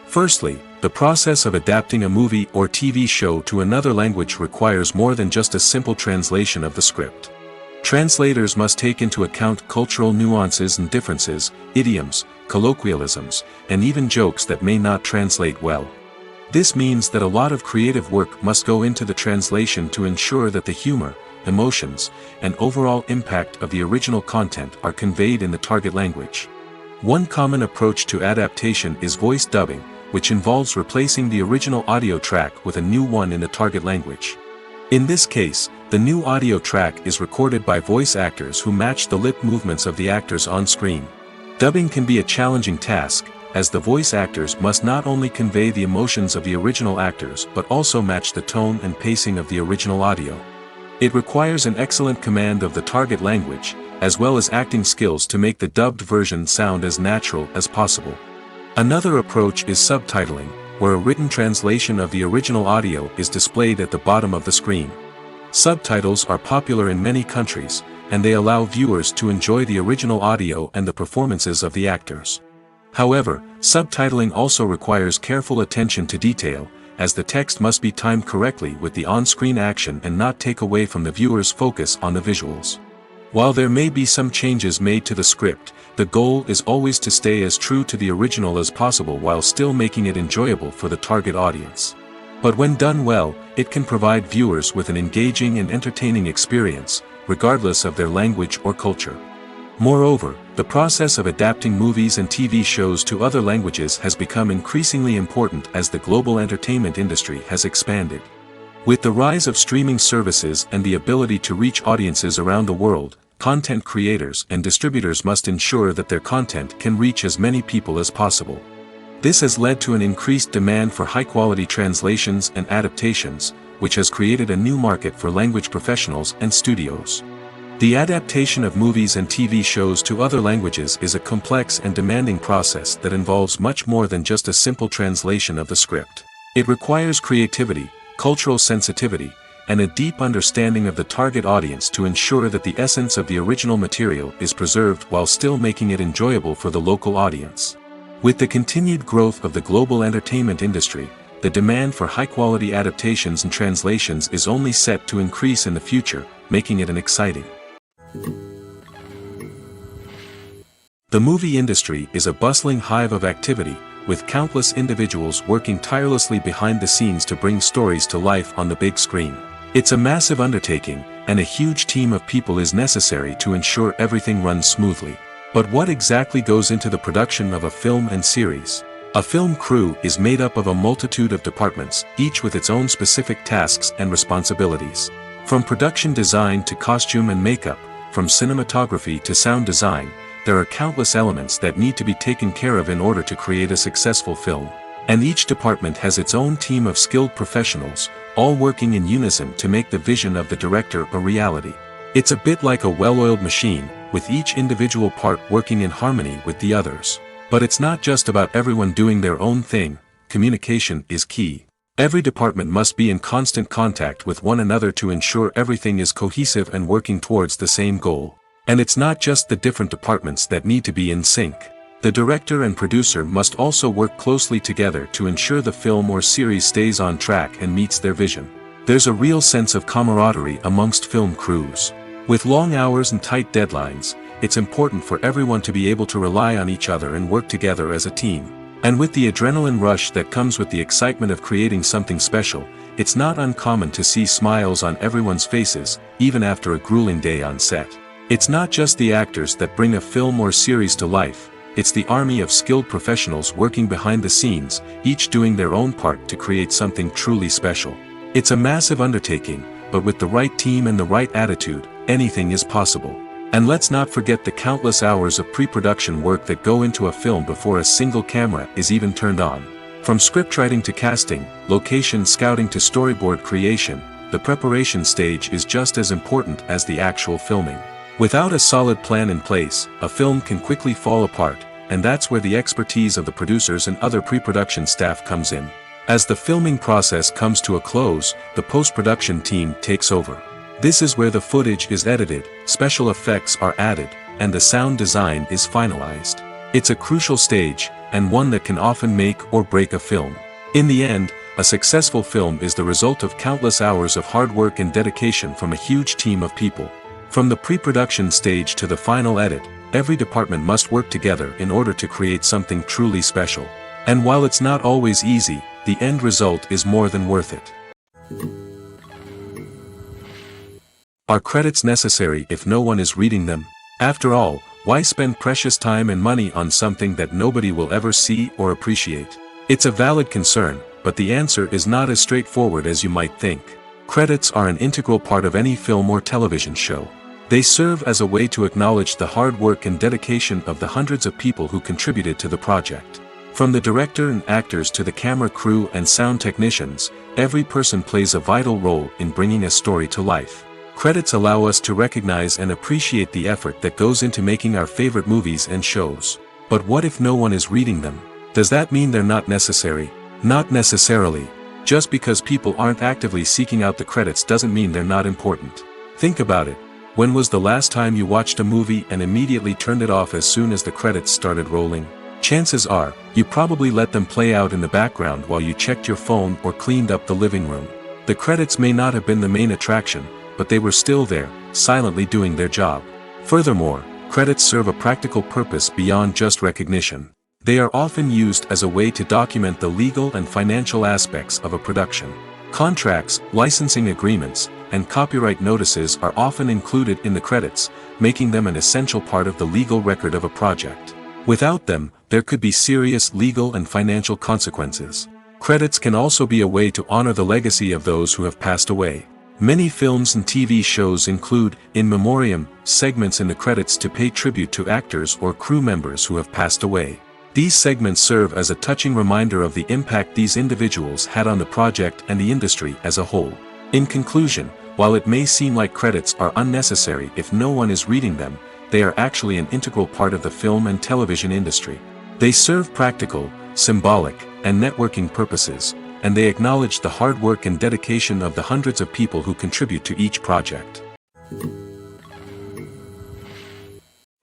Firstly, the process of adapting a movie or TV show to another language requires more than just a simple translation of the script. Translators must take into account cultural nuances and differences, idioms, colloquialisms, and even jokes that may not translate well. This means that a lot of creative work must go into the translation to ensure that the humor, emotions, and overall impact of the original content are conveyed in the target language. One common approach to adaptation is voice dubbing, which involves replacing the original audio track with a new one in the target language. In this case, the new audio track is recorded by voice actors who match the lip movements of the actors on screen. Dubbing can be a challenging task, as the voice actors must not only convey the emotions of the original actors but also match the tone and pacing of the original audio. It requires an excellent command of the target language, as well as acting skills to make the dubbed version sound as natural as possible. Another approach is subtitling, where a written translation of the original audio is displayed at the bottom of the screen. Subtitles are popular in many countries, and they allow viewers to enjoy the original audio and the performances of the actors. However, subtitling also requires careful attention to detail, as the text must be timed correctly with the on-screen action and not take away from the viewer's focus on the visuals. While there may be some changes made to the script, the goal is always to stay as true to the original as possible while still making it enjoyable for the target audience. But when done well, it can provide viewers with an engaging and entertaining experience, regardless of their language or culture. Moreover, the process of adapting movies and TV shows to other languages has become increasingly important as the global entertainment industry has expanded. With the rise of streaming services and the ability to reach audiences around the world, content creators and distributors must ensure that their content can reach as many people as possible. This has led to an increased demand for high-quality translations and adaptations, which has created a new market for language professionals and studios. The adaptation of movies and TV shows to other languages is a complex and demanding process that involves much more than just a simple translation of the script. It requires creativity, cultural sensitivity, and a deep understanding of the target audience to ensure that the essence of the original material is preserved while still making it enjoyable for the local audience. With the continued growth of the global entertainment industry, the demand for high-quality adaptations and translations is only set to increase in the future, making it an exciting. The movie industry is a bustling hive of activity, with countless individuals working tirelessly behind the scenes to bring stories to life on the big screen. It's a massive undertaking, and a huge team of people is necessary to ensure everything runs smoothly. But what exactly goes into the production of a film and series? A film crew is made up of a multitude of departments, each with its own specific tasks and responsibilities. From production design to costume and makeup, from cinematography to sound design, there are countless elements that need to be taken care of in order to create a successful film. And each department has its own team of skilled professionals, all working in unison to make the vision of the director a reality. It's a bit like a well-oiled machine, with each individual part working in harmony with the others. But it's not just about everyone doing their own thing. Communication is key. Every department must be in constant contact with one another to ensure everything is cohesive and working towards the same goal. And it's not just the different departments that need to be in sync. The director and producer must also work closely together to ensure the film or series stays on track and meets their vision. There's a real sense of camaraderie amongst film crews. With long hours and tight deadlines, it's important for everyone to be able to rely on each other and work together as a team. And with the adrenaline rush that comes with the excitement of creating something special, it's not uncommon to see smiles on everyone's faces, even after a grueling day on set. It's not just the actors that bring a film or series to life, it's the army of skilled professionals working behind the scenes, each doing their own part to create something truly special. It's a massive undertaking, but with the right team and the right attitude, anything is possible. And let's not forget the countless hours of pre-production work that go into a film before a single camera is even turned on. From scriptwriting to casting, location scouting to storyboard creation, the preparation stage is just as important as the actual filming. Without a solid plan in place, a film can quickly fall apart, and that's where the expertise of the producers and other pre-production staff comes in. As the filming process comes to a close, the post-production team takes over. This is where the footage is edited, special effects are added, and the sound design is finalized. It's a crucial stage, and one that can often make or break a film. In the end, a successful film is the result of countless hours of hard work and dedication from a huge team of people. From the pre-production stage to the final edit, every department must work together in order to create something truly special. And while it's not always easy, the end result is more than worth it. Are credits necessary if no one is reading them? After all, why spend precious time and money on something that nobody will ever see or appreciate? It's a valid concern, but the answer is not as straightforward as you might think. Credits are an integral part of any film or television show. They serve as a way to acknowledge the hard work and dedication of the hundreds of people who contributed to the project. From the director and actors to the camera crew and sound technicians, every person plays a vital role in bringing a story to life. Credits allow us to recognize and appreciate the effort that goes into making our favorite movies and shows. But what if no one is reading them? Does that mean they're not necessary? Not necessarily. Just because people aren't actively seeking out the credits doesn't mean they're not important. Think about it. When was the last time you watched a movie and immediately turned it off as soon as the credits started rolling? Chances are, you probably let them play out in the background while you checked your phone or cleaned up the living room. The credits may not have been the main attraction, but they were still there, silently doing their job. Furthermore, credits serve a practical purpose beyond just recognition. They are often used as a way to document the legal and financial aspects of a production. Contracts, licensing agreements, and copyright notices are often included in the credits, making them an essential part of the legal record of a project. Without them, there could be serious legal and financial consequences. Credits can also be a way to honor the legacy of those who have passed away. Many films and TV shows include, in memoriam, segments in the credits to pay tribute to actors or crew members who have passed away. These segments serve as a touching reminder of the impact these individuals had on the project and the industry as a whole. In conclusion, while it may seem like credits are unnecessary if no one is reading them, they are actually an integral part of the film and television industry. They serve practical, symbolic, and networking purposes, and they acknowledge the hard work and dedication of the hundreds of people who contribute to each project.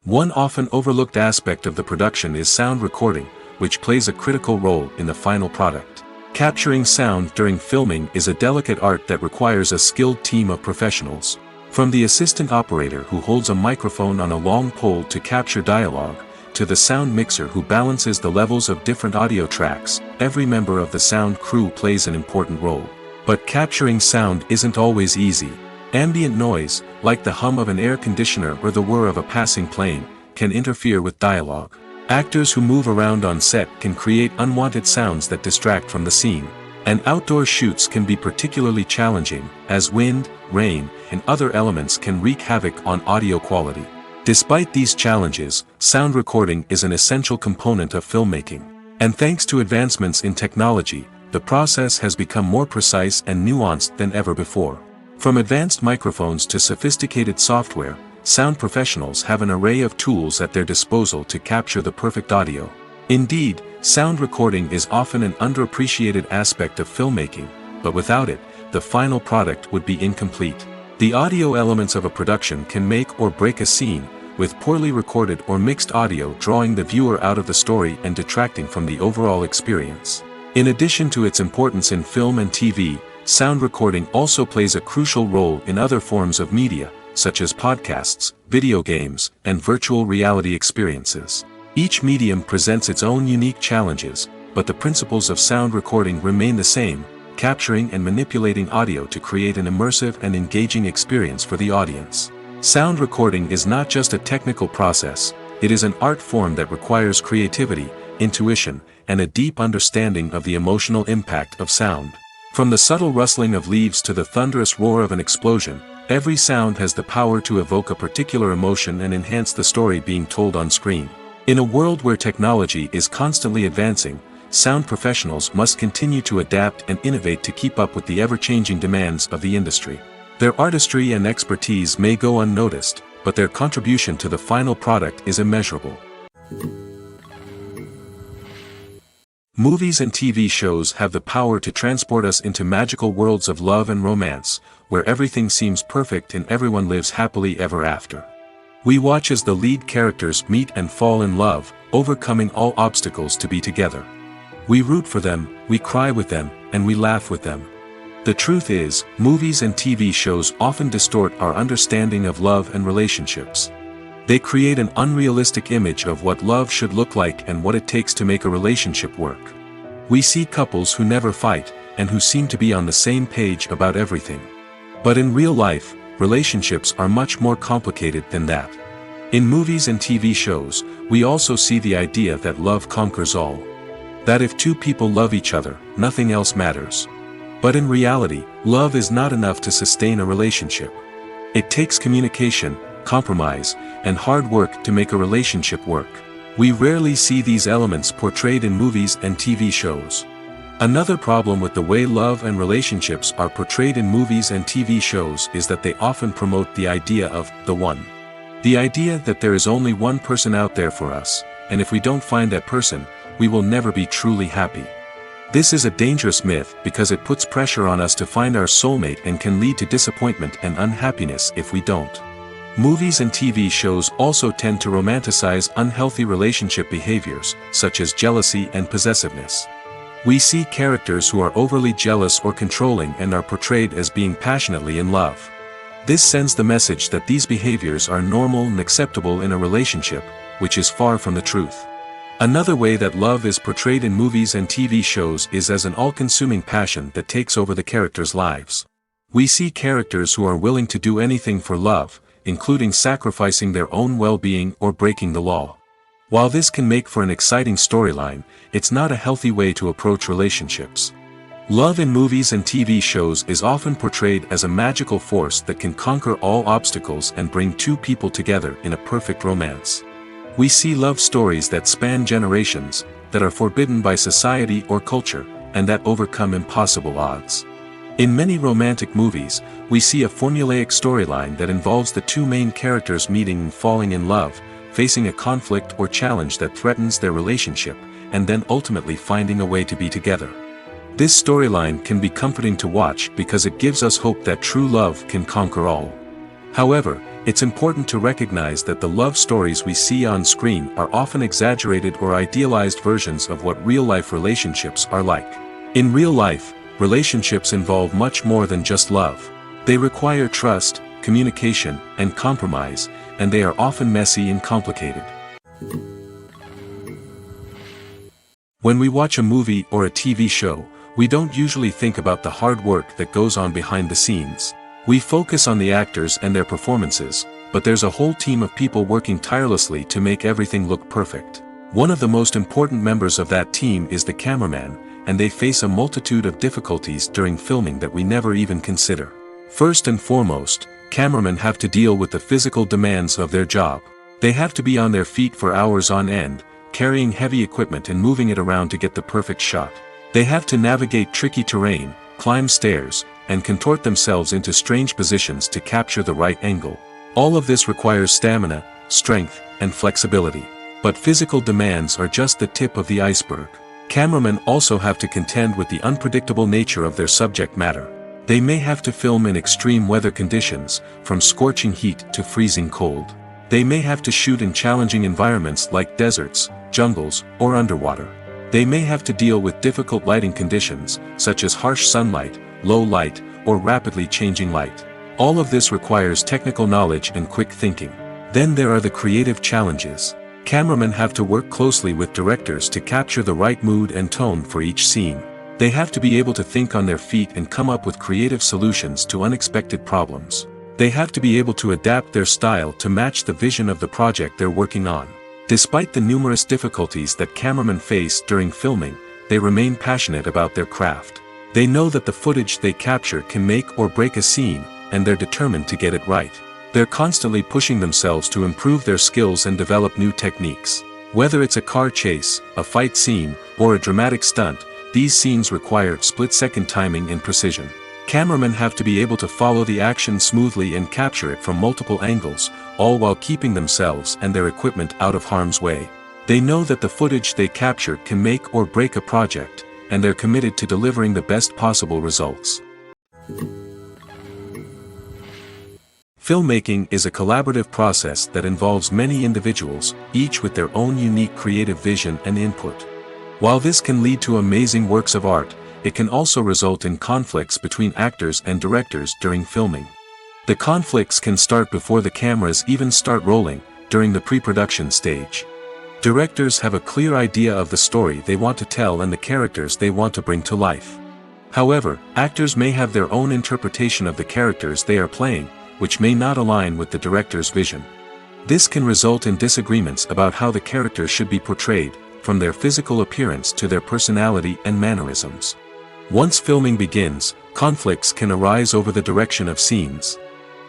One often overlooked aspect of the production is sound recording, which plays a critical role in the final product. Capturing sound during filming is a delicate art that requires a skilled team of professionals. From the assistant operator who holds a microphone on a long pole to capture dialogue, to the sound mixer who balances the levels of different audio tracks, every member of the sound crew plays an important role. But capturing sound isn't always easy. Ambient noise, like the hum of an air conditioner or the whir of a passing plane, can interfere with dialogue. Actors who move around on set can create unwanted sounds that distract from the scene. And outdoor shoots can be particularly challenging, as wind, rain, and other elements can wreak havoc on audio quality. Despite these challenges, sound recording is an essential component of filmmaking. And thanks to advancements in technology, the process has become more precise and nuanced than ever before. From advanced microphones to sophisticated software, sound professionals have an array of tools at their disposal to capture the perfect audio. Indeed, sound recording is often an underappreciated aspect of filmmaking, but without it, the final product would be incomplete. The audio elements of a production can make or break a scene, with poorly recorded or mixed audio drawing the viewer out of the story and detracting from the overall experience. In addition to its importance in film and TV, sound recording also plays a crucial role in other forms of media, such as podcasts, video games, and virtual reality experiences. Each medium presents its own unique challenges, but the principles of sound recording remain the same, capturing and manipulating audio to create an immersive and engaging experience for the audience. Sound recording is not just a technical process, it is an art form that requires creativity, intuition, and a deep understanding of the emotional impact of sound. From the subtle rustling of leaves to the thunderous roar of an explosion, every sound has the power to evoke a particular emotion and enhance the story being told on screen. In a world where technology is constantly advancing, sound professionals must continue to adapt and innovate to keep up with the ever-changing demands of the industry. Their artistry and expertise may go unnoticed, but their contribution to the final product is immeasurable. Movies and TV shows have the power to transport us into magical worlds of love and romance, where everything seems perfect and everyone lives happily ever after. We watch as the lead characters meet and fall in love, overcoming all obstacles to be together. We root for them, we cry with them, and we laugh with them. The truth is, movies and TV shows often distort our understanding of love and relationships. They create an unrealistic image of what love should look like and what it takes to make a relationship work. We see couples who never fight, and who seem to be on the same page about everything. But in real life, relationships are much more complicated than that. In movies and TV shows, we also see the idea that love conquers all. That if two people love each other, nothing else matters. But in reality, love is not enough to sustain a relationship. It takes communication, compromise, and hard work to make a relationship work. We rarely see these elements portrayed in movies and TV shows. Another problem with the way love and relationships are portrayed in movies and TV shows is that they often promote the idea of the one. The idea that there is only one person out there for us, and if we don't find that person, we will never be truly happy. This is a dangerous myth because it puts pressure on us to find our soulmate and can lead to disappointment and unhappiness if we don't. Movies and TV shows also tend to romanticize unhealthy relationship behaviors, such as jealousy and possessiveness. We see characters who are overly jealous or controlling and are portrayed as being passionately in love. This sends the message that these behaviors are normal and acceptable in a relationship, which is far from the truth. Another way that love is portrayed in movies and TV shows is as an all-consuming passion that takes over the characters' lives. We see characters who are willing to do anything for love, including sacrificing their own well-being or breaking the law. While this can make for an exciting storyline, it's not a healthy way to approach relationships. Love in movies and TV shows is often portrayed as a magical force that can conquer all obstacles and bring two people together in a perfect romance. We see love stories that span generations, that are forbidden by society or culture, and that overcome impossible odds. In many romantic movies, we see a formulaic storyline that involves the two main characters meeting and falling in love, facing a conflict or challenge that threatens their relationship, and then ultimately finding a way to be together. This storyline can be comforting to watch because it gives us hope that true love can conquer all. However, it's important to recognize that the love stories we see on screen are often exaggerated or idealized versions of what real-life relationships are like. In real life, relationships involve much more than just love. They require trust, communication, and compromise, and they are often messy and complicated. When we watch a movie or a TV show, we don't usually think about the hard work that goes on behind the scenes. We focus on the actors and their performances, but there's a whole team of people working tirelessly to make everything look perfect. One of the most important members of that team is the cameraman, and they face a multitude of difficulties during filming that we never even consider. First and foremost, cameramen have to deal with the physical demands of their job. They have to be on their feet for hours on end, carrying heavy equipment and moving it around to get the perfect shot. They have to navigate tricky terrain, climb stairs, and contort themselves into strange positions to capture the right angle. All of this requires stamina, strength, and flexibility. But physical demands are just the tip of the iceberg. Cameramen also have to contend with the unpredictable nature of their subject matter. They may have to film in extreme weather conditions, from scorching heat to freezing cold. They may have to shoot in challenging environments like deserts, jungles, or underwater. They may have to deal with difficult lighting conditions, such as harsh sunlight, low light, or rapidly changing light. All of this requires technical knowledge and quick thinking. Then there are the creative challenges. Cameramen have to work closely with directors to capture the right mood and tone for each scene. They have to be able to think on their feet and come up with creative solutions to unexpected problems. They have to be able to adapt their style to match the vision of the project they're working on. Despite the numerous difficulties that cameramen face during filming, they remain passionate about their craft. They know that the footage they capture can make or break a scene, and they're determined to get it right. They're constantly pushing themselves to improve their skills and develop new techniques. Whether it's a car chase, a fight scene, or a dramatic stunt, these scenes require split-second timing and precision. Cameramen have to be able to follow the action smoothly and capture it from multiple angles, all while keeping themselves and their equipment out of harm's way. They know that the footage they capture can make or break a project, and they're committed to delivering the best possible results. Filmmaking is a collaborative process that involves many individuals, each with their own unique creative vision and input. While this can lead to amazing works of art, it can also result in conflicts between actors and directors during filming. The conflicts can start before the cameras even start rolling, during the pre-production stage. Directors have a clear idea of the story they want to tell and the characters they want to bring to life. However, actors may have their own interpretation of the characters they are playing, which may not align with the director's vision. This can result in disagreements about how the characters should be portrayed, from their physical appearance to their personality and mannerisms. Once filming begins, conflicts can arise over the direction of scenes.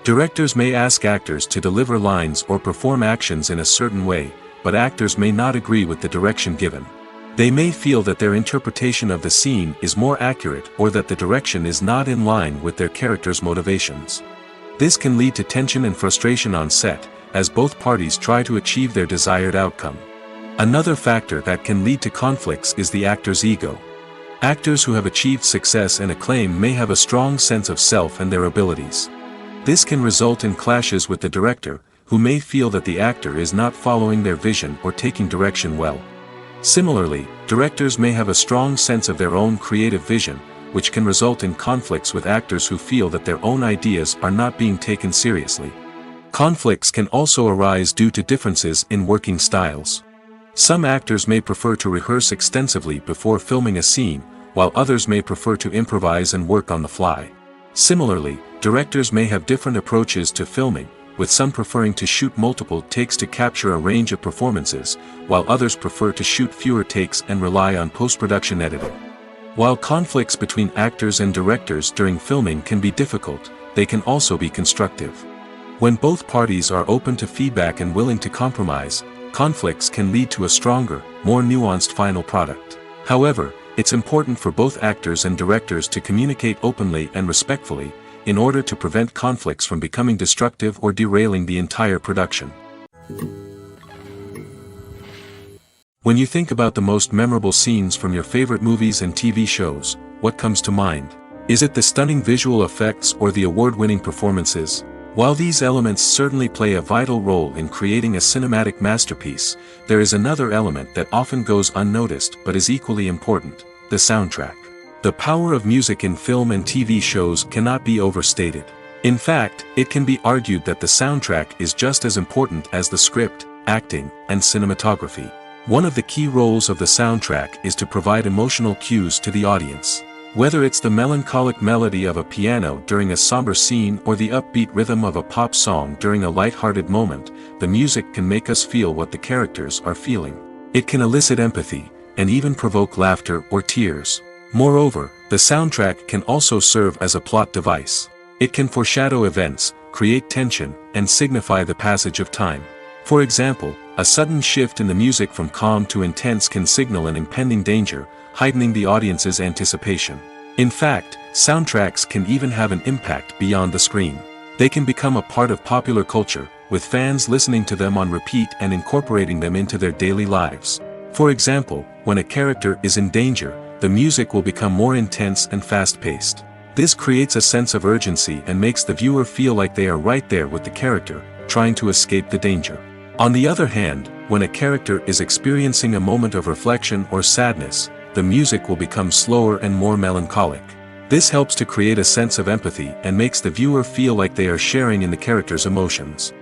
Directors may ask actors to deliver lines or perform actions in a certain way, but actors may not agree with the direction given. They may feel that their interpretation of the scene is more accurate or that the direction is not in line with their character's motivations. This can lead to tension and frustration on set, as both parties try to achieve their desired outcome. Another factor that can lead to conflicts is the actor's ego. Actors who have achieved success and acclaim may have a strong sense of self and their abilities. This can result in clashes with the director, who may feel that the actor is not following their vision or taking direction well. Similarly, directors may have a strong sense of their own creative vision, which can result in conflicts with actors who feel that their own ideas are not being taken seriously. Conflicts can also arise due to differences in working styles. Some actors may prefer to rehearse extensively before filming a scene, while others may prefer to improvise and work on the fly. Similarly, directors may have different approaches to filming, with some preferring to shoot multiple takes to capture a range of performances, while others prefer to shoot fewer takes and rely on post-production editing. While conflicts between actors and directors during filming can be difficult, they can also be constructive. When both parties are open to feedback and willing to compromise, conflicts can lead to a stronger, more nuanced final product. However, it's important for both actors and directors to communicate openly and respectfully, in order to prevent conflicts from becoming destructive or derailing the entire production. When you think about the most memorable scenes from your favorite movies and TV shows, what comes to mind? Is it the stunning visual effects or the award-winning performances? While these elements certainly play a vital role in creating a cinematic masterpiece, there is another element that often goes unnoticed but is equally important: the soundtrack. The power of music in film and TV shows cannot be overstated. In fact, it can be argued that the soundtrack is just as important as the script, acting, and cinematography. One of the key roles of the soundtrack is to provide emotional cues to the audience. Whether it's the melancholic melody of a piano during a somber scene or the upbeat rhythm of a pop song during a light-hearted moment, the music can make us feel what the characters are feeling. It can elicit empathy, and even provoke laughter or tears. Moreover, the soundtrack can also serve as a plot device. It can foreshadow events, create tension, and signify the passage of time. For example, a sudden shift in the music from calm to intense can signal an impending danger, heightening the audience's anticipation. In fact, soundtracks can even have an impact beyond the screen. They can become a part of popular culture, with fans listening to them on repeat and incorporating them into their daily lives. For example, when a character is in danger, the music will become more intense and fast-paced. This creates a sense of urgency and makes the viewer feel like they are right there with the character, trying to escape the danger. On the other hand, when a character is experiencing a moment of reflection or sadness, the music will become slower and more melancholic. This helps to create a sense of empathy and makes the viewer feel like they are sharing in the character's emotions.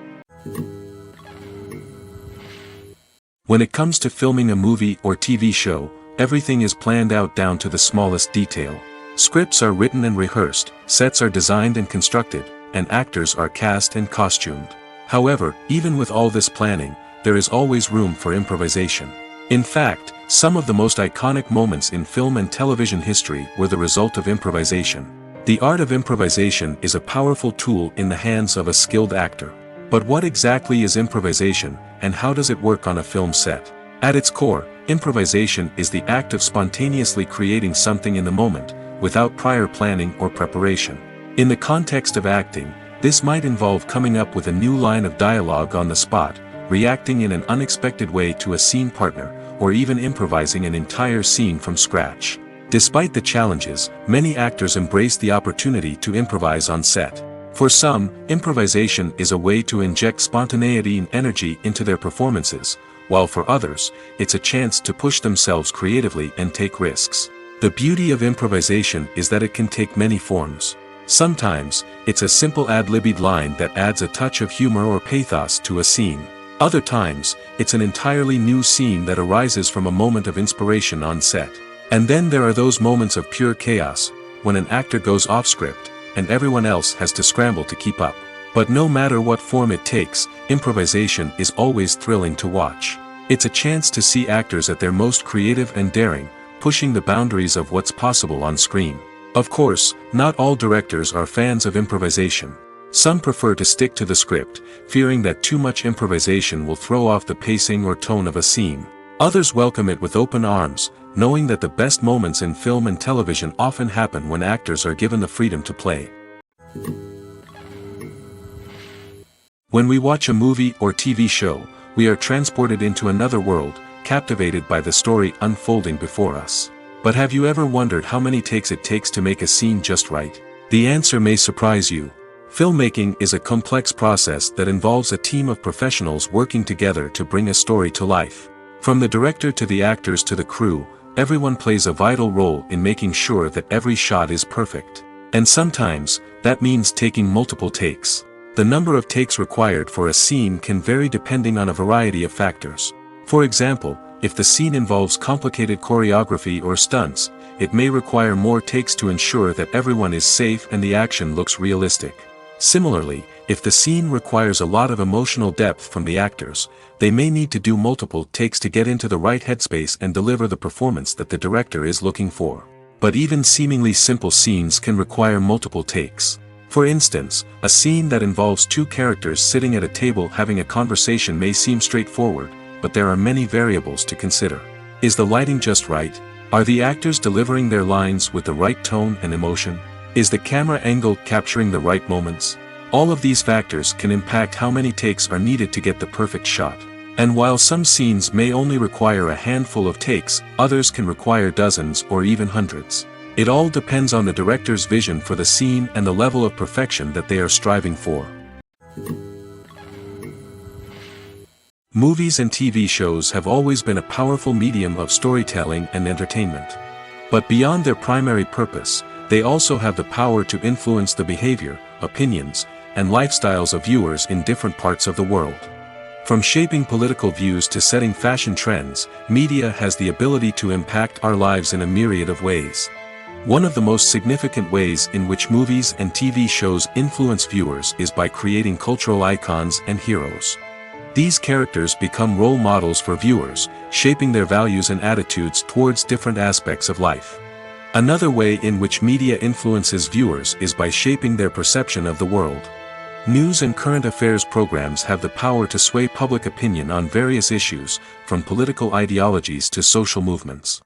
When it comes to filming a movie or TV show, everything is planned out down to the smallest detail. Scripts are written and rehearsed, sets are designed and constructed, and actors are cast and costumed. However, even with all this planning, there is always room for improvisation. In fact, some of the most iconic moments in film and television history were the result of improvisation. The art of improvisation is a powerful tool in the hands of a skilled actor. But what exactly is improvisation, and how does it work on a film set? At its core, improvisation is the act of spontaneously creating something in the moment, without prior planning or preparation. In the context of acting, this might involve coming up with a new line of dialogue on the spot, reacting in an unexpected way to a scene partner, or even improvising an entire scene from scratch. Despite the challenges, many actors embrace the opportunity to improvise on set. For some, improvisation is a way to inject spontaneity and energy into their performances, while for others, it's a chance to push themselves creatively and take risks. The beauty of improvisation is that it can take many forms. Sometimes, it's a simple ad-libbed line that adds a touch of humor or pathos to a scene. Other times, it's an entirely new scene that arises from a moment of inspiration on set. And then there are those moments of pure chaos, when an actor goes off script, and everyone else has to scramble to keep up. But no matter what form it takes, improvisation is always thrilling to watch. It's a chance to see actors at their most creative and daring, pushing the boundaries of what's possible on screen. Of course, not all directors are fans of improvisation. Some prefer to stick to the script, fearing that too much improvisation will throw off the pacing or tone of a scene. Others welcome it with open arms, knowing that the best moments in film and television often happen when actors are given the freedom to play. When we watch a movie or TV show, we are transported into another world, captivated by the story unfolding before us. But have you ever wondered how many takes it takes to make a scene just right? The answer may surprise you. Filmmaking is a complex process that involves a team of professionals working together to bring a story to life. From the director to the actors to the crew, everyone plays a vital role in making sure that every shot is perfect. And sometimes, that means taking multiple takes. The number of takes required for a scene can vary depending on a variety of factors. For example, if the scene involves complicated choreography or stunts, it may require more takes to ensure that everyone is safe and the action looks realistic. Similarly, if the scene requires a lot of emotional depth from the actors, they may need to do multiple takes to get into the right headspace and deliver the performance that the director is looking for. But even seemingly simple scenes can require multiple takes. For instance, a scene that involves two characters sitting at a table having a conversation may seem straightforward, but there are many variables to consider. Is the lighting just right? Are the actors delivering their lines with the right tone and emotion? Is the camera angle capturing the right moments? All of these factors can impact how many takes are needed to get the perfect shot. And while some scenes may only require a handful of takes, others can require dozens or even hundreds. It all depends on the director's vision for the scene and the level of perfection that they are striving for. Movies and TV shows have always been a powerful medium of storytelling and entertainment. But beyond their primary purpose, they also have the power to influence the behavior, opinions, and lifestyles of viewers in different parts of the world. From shaping political views to setting fashion trends, media has the ability to impact our lives in a myriad of ways. One of the most significant ways in which movies and TV shows influence viewers is by creating cultural icons and heroes. These characters become role models for viewers, shaping their values and attitudes towards different aspects of life. Another way in which media influences viewers is by shaping their perception of the world. News and current affairs programs have the power to sway public opinion on various issues, from political ideologies to social movements.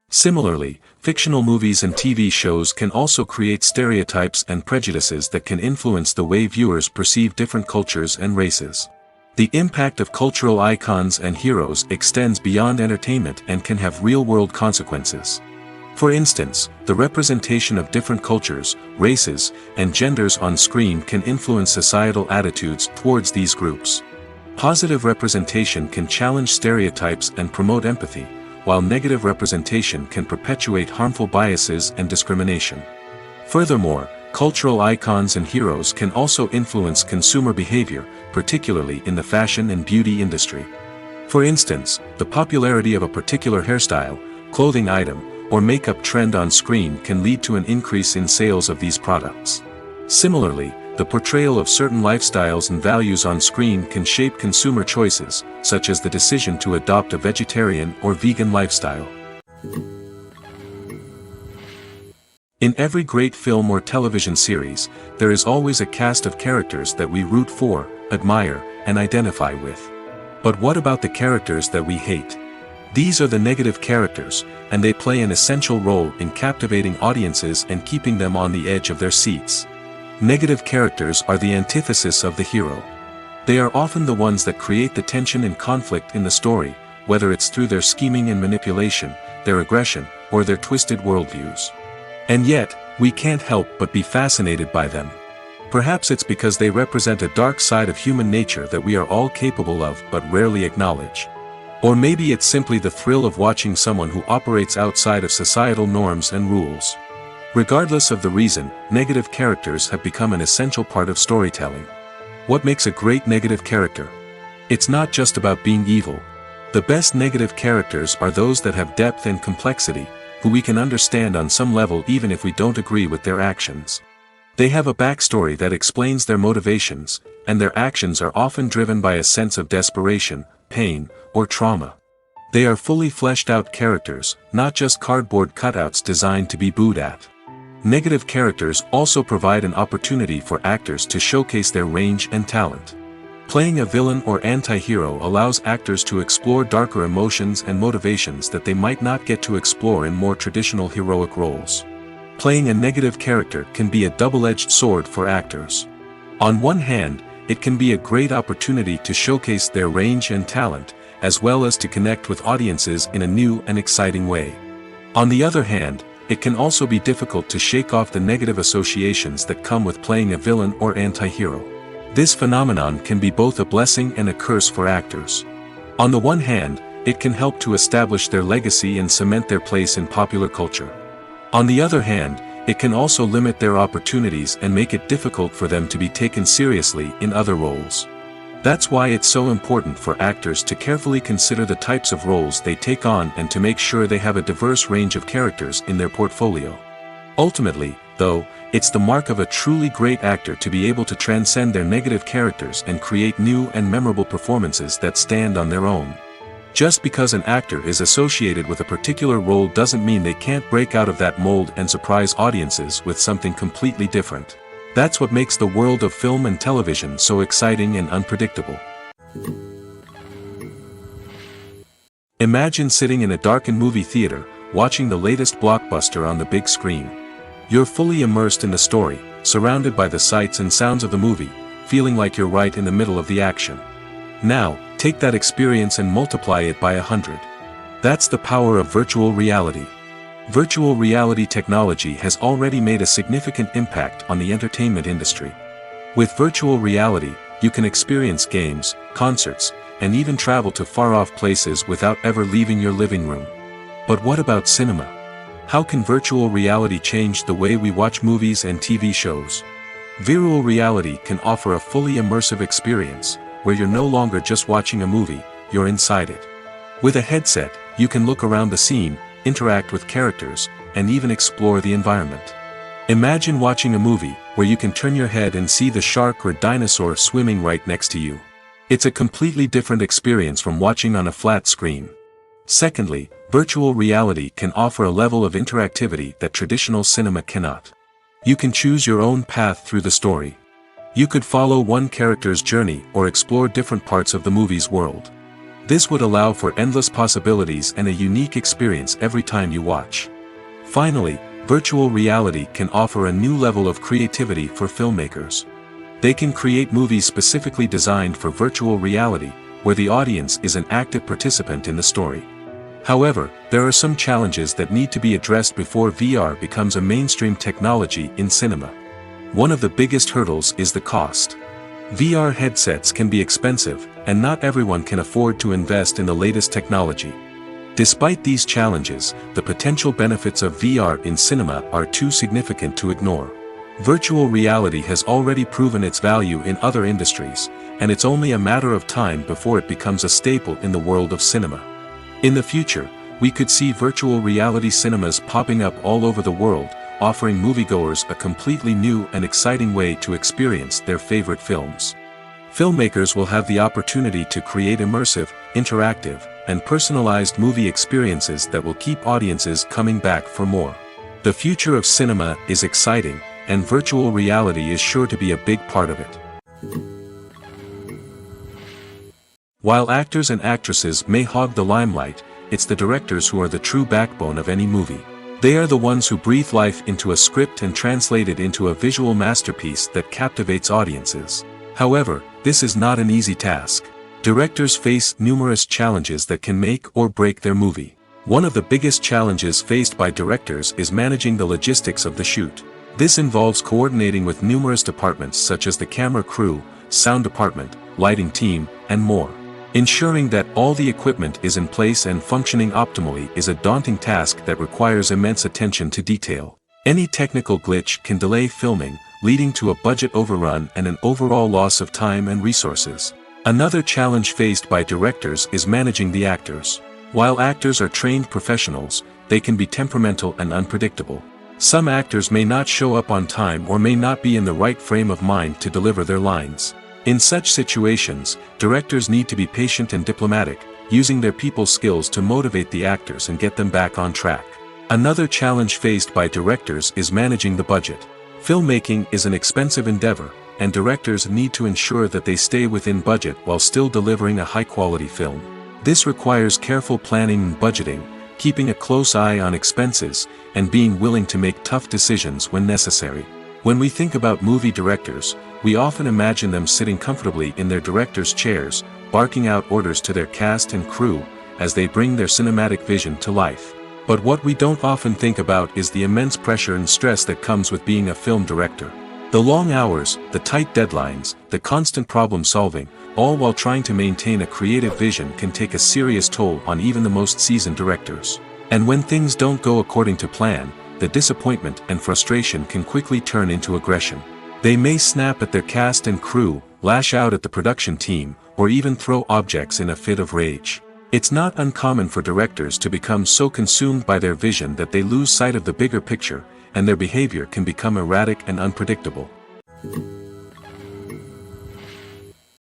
Similarly, fictional movies and TV shows can also create stereotypes and prejudices that can influence the way viewers perceive different cultures and races. The impact of cultural icons and heroes extends beyond entertainment and can have real-world consequences. For instance, the representation of different cultures, races, and genders on screen can influence societal attitudes towards these groups. Positive representation can challenge stereotypes and promote empathy, while negative representation can perpetuate harmful biases and discrimination. Furthermore, cultural icons and heroes can also influence consumer behavior, particularly in the fashion and beauty industry. For instance, the popularity of a particular hairstyle, clothing item, or makeup trend on screen can lead to an increase in sales of these products. Similarly, the portrayal of certain lifestyles and values on screen can shape consumer choices, such as the decision to adopt a vegetarian or vegan lifestyle. In every great film or television series, there is always a cast of characters that we root for, admire, and identify with. But what about the characters that we hate? These are the negative characters, and they play an essential role in captivating audiences and keeping them on the edge of their seats. Negative characters are the antithesis of the hero. They are often the ones that create the tension and conflict in the story, whether it's through their scheming and manipulation, their aggression, or their twisted worldviews. And yet, we can't help but be fascinated by them. Perhaps it's because they represent a dark side of human nature that we are all capable of but rarely acknowledge. Or maybe it's simply the thrill of watching someone who operates outside of societal norms and rules. Regardless of the reason, negative characters have become an essential part of storytelling. What makes a great negative character? It's not just about being evil. The best negative characters are those that have depth and complexity, who we can understand on some level even if we don't agree with their actions. They have a backstory that explains their motivations, and their actions are often driven by a sense of desperation, pain, or trauma. They are fully fleshed out characters, not just cardboard cutouts designed to be booed at. Negative characters also provide an opportunity for actors to showcase their range and talent. Playing a villain or anti-hero allows actors to explore darker emotions and motivations that they might not get to explore in more traditional heroic roles. Playing a negative character can be a double-edged sword for actors. On one hand, it can be a great opportunity to showcase their range and talent, as well as to connect with audiences in a new and exciting way. On the other hand, it can also be difficult to shake off the negative associations that come with playing a villain or anti-hero. This phenomenon can be both a blessing and a curse for actors. On the one hand, it can help to establish their legacy and cement their place in popular culture. On the other hand, it can also limit their opportunities and make it difficult for them to be taken seriously in other roles. That's why it's so important for actors to carefully consider the types of roles they take on and to make sure they have a diverse range of characters in their portfolio. Ultimately, though, it's the mark of a truly great actor to be able to transcend their negative characters and create new and memorable performances that stand on their own. Just because an actor is associated with a particular role doesn't mean they can't break out of that mold and surprise audiences with something completely different. That's what makes the world of film and television so exciting and unpredictable. Imagine sitting in a darkened movie theater, watching the latest blockbuster on the big screen. You're fully immersed in the story, surrounded by the sights and sounds of the movie, feeling like you're right in the middle of the action. Now, take that experience and multiply it by 100. That's the power of virtual reality. Virtual reality technology has already made a significant impact on the entertainment industry. With virtual reality, you can experience games, concerts, and even travel to far-off places without ever leaving your living room. But what about cinema? How can virtual reality change the way we watch movies and TV shows? Virtual reality can offer a fully immersive experience, where you're no longer just watching a movie, you're inside it. With a headset, you can look around the scene, interact with characters, and even explore the environment. Imagine watching a movie where you can turn your head and see the shark or dinosaur swimming right next to you. It's a completely different experience from watching on a flat screen. Secondly, virtual reality can offer a level of interactivity that traditional cinema cannot. You can choose your own path through the story. You could follow one character's journey or explore different parts of the movie's world. This would allow for endless possibilities and a unique experience every time you watch. Finally, virtual reality can offer a new level of creativity for filmmakers. They can create movies specifically designed for virtual reality, where the audience is an active participant in the story. However, there are some challenges that need to be addressed before VR becomes a mainstream technology in cinema. One of the biggest hurdles is the cost. VR headsets can be expensive, and not everyone can afford to invest in the latest technology. Despite these challenges, the potential benefits of VR in cinema are too significant to ignore. Virtual reality has already proven its value in other industries, and it's only a matter of time before it becomes a staple in the world of cinema. In the future, we could see virtual reality cinemas popping up all over the world, offering moviegoers a completely new and exciting way to experience their favorite films. Filmmakers will have the opportunity to create immersive, interactive, and personalized movie experiences that will keep audiences coming back for more. The future of cinema is exciting, and virtual reality is sure to be a big part of it. While actors and actresses may hog the limelight, it's the directors who are the true backbone of any movie. They are the ones who breathe life into a script and translate it into a visual masterpiece that captivates audiences. However, this is not an easy task. Directors face numerous challenges that can make or break their movie. One of the biggest challenges faced by directors is managing the logistics of the shoot. This involves coordinating with numerous departments such as the camera crew, sound department, lighting team, and more. Ensuring that all the equipment is in place and functioning optimally is a daunting task that requires immense attention to detail. Any technical glitch can delay filming, leading to a budget overrun and an overall loss of time and resources. Another challenge faced by directors is managing the actors. While actors are trained professionals, they can be temperamental and unpredictable. Some actors may not show up on time or may not be in the right frame of mind to deliver their lines. In such situations, directors need to be patient and diplomatic, using their people skills to motivate the actors and get them back on track. Another challenge faced by directors is managing the budget. Filmmaking is an expensive endeavor, and directors need to ensure that they stay within budget while still delivering a high-quality film. This requires careful planning and budgeting, keeping a close eye on expenses, and being willing to make tough decisions when necessary. When we think about movie directors, we often imagine them sitting comfortably in their director's chairs, barking out orders to their cast and crew, as they bring their cinematic vision to life. But what we don't often think about is the immense pressure and stress that comes with being a film director. The long hours, the tight deadlines, the constant problem solving, all while trying to maintain a creative vision can take a serious toll on even the most seasoned directors. And when things don't go according to plan, the disappointment and frustration can quickly turn into aggression. They may snap at their cast and crew, lash out at the production team, or even throw objects in a fit of rage. It's not uncommon for directors to become so consumed by their vision that they lose sight of the bigger picture, and their behavior can become erratic and unpredictable.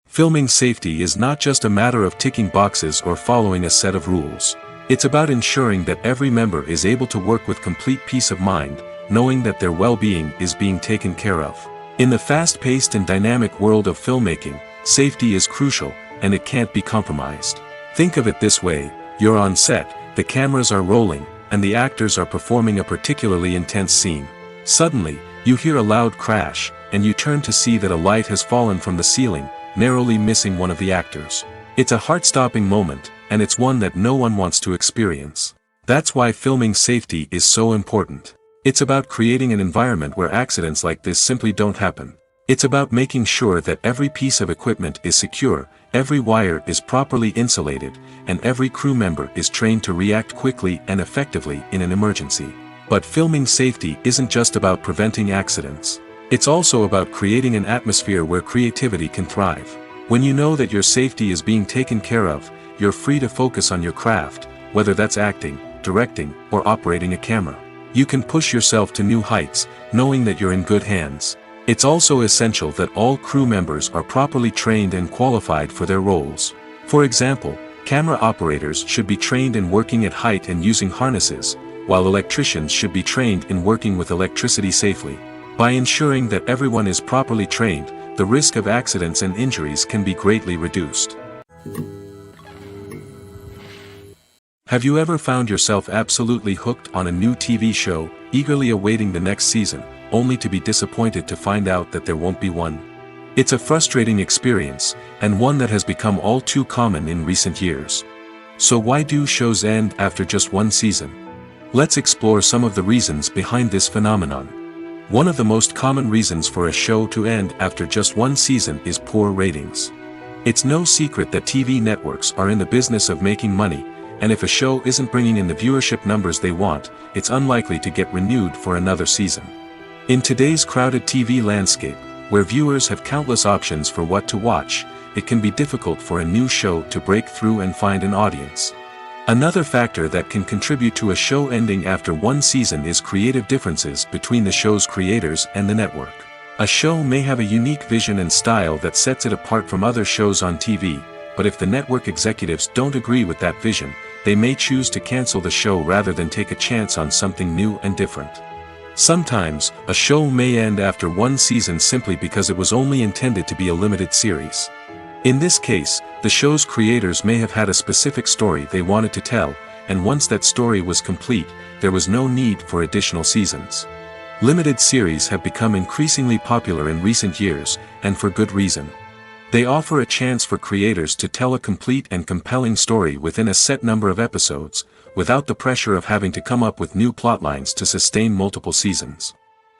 Filming safety is not just a matter of ticking boxes or following a set of rules. It's about ensuring that every member is able to work with complete peace of mind, knowing that their well-being is being taken care of. In the fast-paced and dynamic world of filmmaking, safety is crucial, and it can't be compromised. Think of it this way: you're on set, the cameras are rolling, and the actors are performing a particularly intense scene. Suddenly, you hear a loud crash, and you turn to see that a light has fallen from the ceiling, narrowly missing one of the actors. It's a heart-stopping moment, and it's one that no one wants to experience. That's why filming safety is so important. It's about creating an environment where accidents like this simply don't happen. It's about making sure that every piece of equipment is secure, every wire is properly insulated, and every crew member is trained to react quickly and effectively in an emergency. But filming safety isn't just about preventing accidents. It's also about creating an atmosphere where creativity can thrive. When you know that your safety is being taken care of, you're free to focus on your craft, whether that's acting, directing, or operating a camera. You can push yourself to new heights, knowing that you're in good hands. It's also essential that all crew members are properly trained and qualified for their roles. For example, camera operators should be trained in working at height and using harnesses, while electricians should be trained in working with electricity safely. By ensuring that everyone is properly trained, the risk of accidents and injuries can be greatly reduced. Have you ever found yourself absolutely hooked on a new TV show, eagerly awaiting the next season, only to be disappointed to find out that there won't be one? It's a frustrating experience, and one that has become all too common in recent years. So why do shows end after just one season? Let's explore some of the reasons behind this phenomenon. One of the most common reasons for a show to end after just one season is poor ratings. It's no secret that TV networks are in the business of making money, and if a show isn't bringing in the viewership numbers they want, it's unlikely to get renewed for another season. In today's crowded TV landscape, where viewers have countless options for what to watch, it can be difficult for a new show to break through and find an audience. Another factor that can contribute to a show ending after one season is creative differences between the show's creators and the network. A show may have a unique vision and style that sets it apart from other shows on TV, but if the network executives don't agree with that vision, they may choose to cancel the show rather than take a chance on something new and different. Sometimes, a show may end after one season simply because it was only intended to be a limited series. In this case, the show's creators may have had a specific story they wanted to tell, and once that story was complete, there was no need for additional seasons. Limited series have become increasingly popular in recent years, and for good reason. They offer a chance for creators to tell a complete and compelling story within a set number of episodes, without the pressure of having to come up with new plotlines to sustain multiple seasons.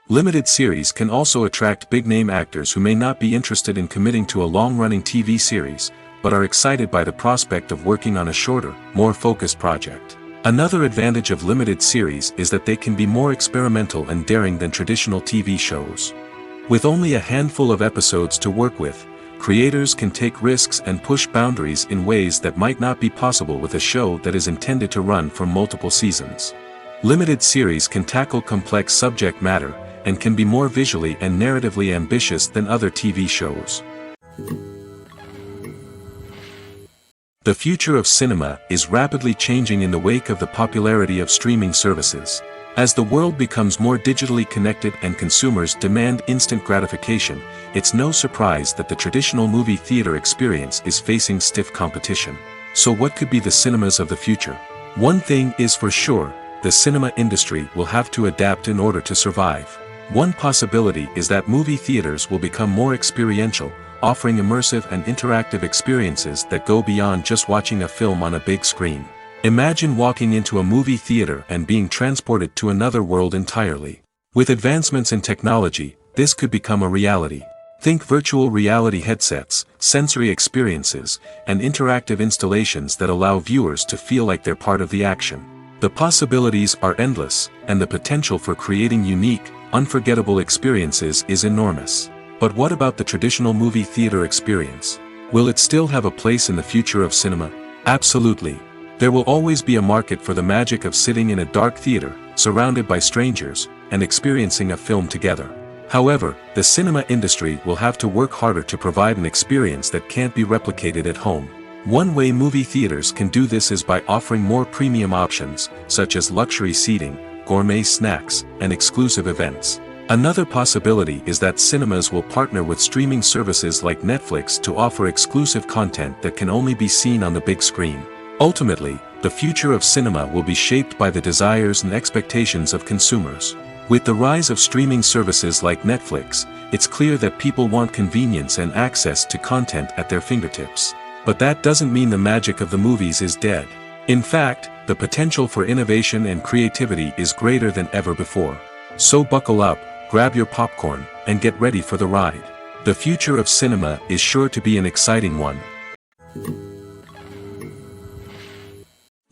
Limited series can also attract big-name actors who may not be interested in committing to a long-running TV series, but are excited by the prospect of working on a shorter, more focused project. Another advantage of limited series is that they can be more experimental and daring than traditional TV shows. With only a handful of episodes to work with, creators can take risks and push boundaries in ways that might not be possible with a show that is intended to run for multiple seasons. Limited series can tackle complex subject matter, and can be more visually and narratively ambitious than other TV shows. The future of cinema is rapidly changing in the wake of the popularity of streaming services. As the world becomes more digitally connected and consumers demand instant gratification, it's no surprise that the traditional movie theater experience is facing stiff competition. So what could be the cinemas of the future? One thing is for sure, the cinema industry will have to adapt in order to survive. One possibility is that movie theaters will become more experiential, offering immersive and interactive experiences that go beyond just watching a film on a big screen. Imagine walking into a movie theater and being transported to another world entirely. With advancements in technology, this could become a reality. Think virtual reality headsets, sensory experiences, and interactive installations that allow viewers to feel like they're part of the action. The possibilities are endless, and the potential for creating unique, unforgettable experiences is enormous. But what about the traditional movie theater experience? Will it still have a place in the future of cinema? Absolutely. There will always be a market for the magic of sitting in a dark theater, surrounded by strangers, and experiencing a film together. However, the cinema industry will have to work harder to provide an experience that can't be replicated at home. One way movie theaters can do this is by offering more premium options, such as luxury seating, gourmet snacks, and exclusive events. Another possibility is that cinemas will partner with streaming services like Netflix to offer exclusive content that can only be seen on the big screen. Ultimately, the future of cinema will be shaped by the desires and expectations of consumers. With the rise of streaming services like Netflix, it's clear that people want convenience and access to content at their fingertips. But that doesn't mean the magic of the movies is dead. In fact, the potential for innovation and creativity is greater than ever before. So buckle up, grab your popcorn, and get ready for the ride. The future of cinema is sure to be an exciting one.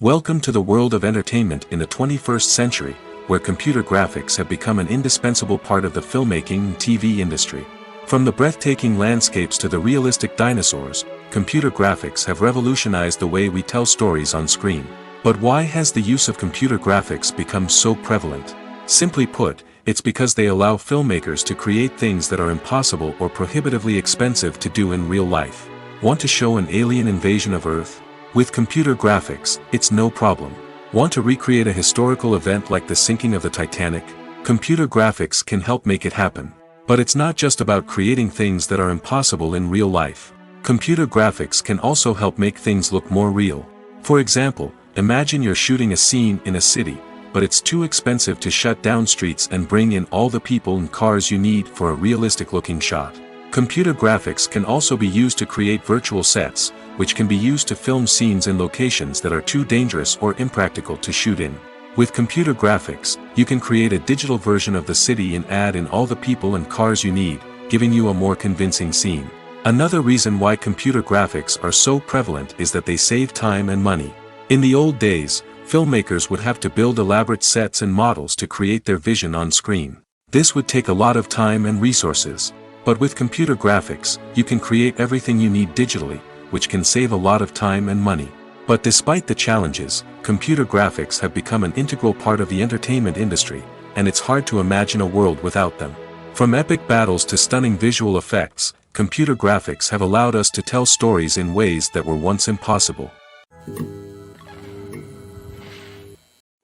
Welcome to the world of entertainment in the 21st century, where computer graphics have become an indispensable part of the filmmaking and TV industry. From the breathtaking landscapes to the realistic dinosaurs, computer graphics have revolutionized the way we tell stories on screen. But why has the use of computer graphics become so prevalent? Simply put, it's because they allow filmmakers to create things that are impossible or prohibitively expensive to do in real life. Want to show an alien invasion of Earth? With computer graphics, it's no problem. Want to recreate a historical event like the sinking of the Titanic? Computer graphics can help make it happen. But it's not just about creating things that are impossible in real life. Computer graphics can also help make things look more real. For example, imagine you're shooting a scene in a city, but it's too expensive to shut down streets and bring in all the people and cars you need for a realistic-looking shot. Computer graphics can also be used to create virtual sets, which can be used to film scenes in locations that are too dangerous or impractical to shoot in. With computer graphics, you can create a digital version of the city and add in all the people and cars you need, giving you a more convincing scene. Another reason why computer graphics are so prevalent is that they save time and money. In the old days, filmmakers would have to build elaborate sets and models to create their vision on screen. This would take a lot of time and resources. But with computer graphics, you can create everything you need digitally, which can save a lot of time and money. But despite the challenges, computer graphics have become an integral part of the entertainment industry, and it's hard to imagine a world without them. From epic battles to stunning visual effects, computer graphics have allowed us to tell stories in ways that were once impossible.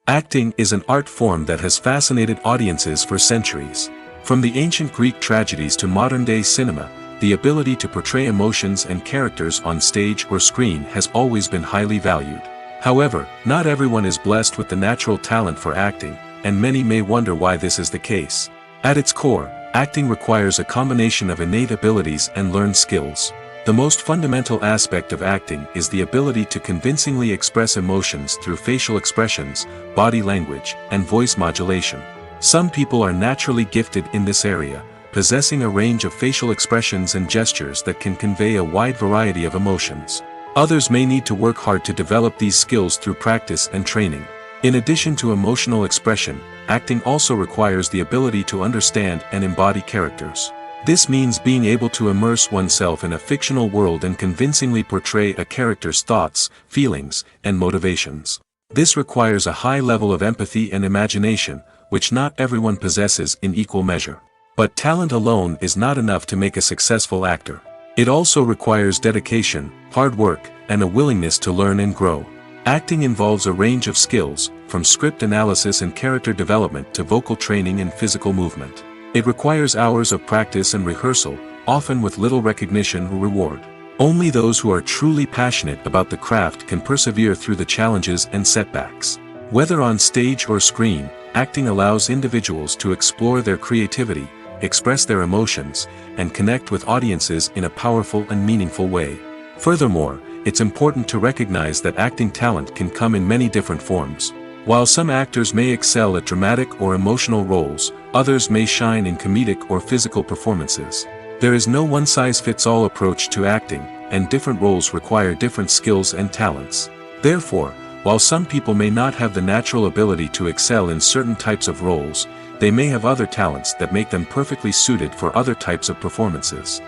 Acting is an art form that has fascinated audiences for centuries. From the ancient Greek tragedies to modern-day cinema, the ability to portray emotions and characters on stage or screen has always been highly valued. However, not everyone is blessed with the natural talent for acting, and many may wonder why this is the case. At its core, acting requires a combination of innate abilities and learned skills. The most fundamental aspect of acting is the ability to convincingly express emotions through facial expressions, body language, and voice modulation. Some people are naturally gifted in this area, possessing a range of facial expressions and gestures that can convey a wide variety of emotions. Others may need to work hard to develop these skills through practice and training. In addition to emotional expression, acting also requires the ability to understand and embody characters. This means being able to immerse oneself in a fictional world and convincingly portray a character's thoughts, feelings, and motivations. This requires a high level of empathy and imagination, which not everyone possesses in equal measure. But talent alone is not enough to make a successful actor. It also requires dedication, hard work, and a willingness to learn and grow. Acting involves a range of skills, from script analysis and character development to vocal training and physical movement. It requires hours of practice and rehearsal, often with little recognition or reward. Only those who are truly passionate about the craft can persevere through the challenges and setbacks. Whether on stage or screen, acting allows individuals to explore their creativity, express their emotions, and connect with audiences in a powerful and meaningful way. Furthermore, it's important to recognize that acting talent can come in many different forms. While some actors may excel at dramatic or emotional roles, others may shine in comedic or physical performances. There is no one-size-fits-all approach to acting, and different roles require different skills and talents. Therefore, while some people may not have the natural ability to excel in certain types of roles, they may have other talents that make them perfectly suited for other types of performances.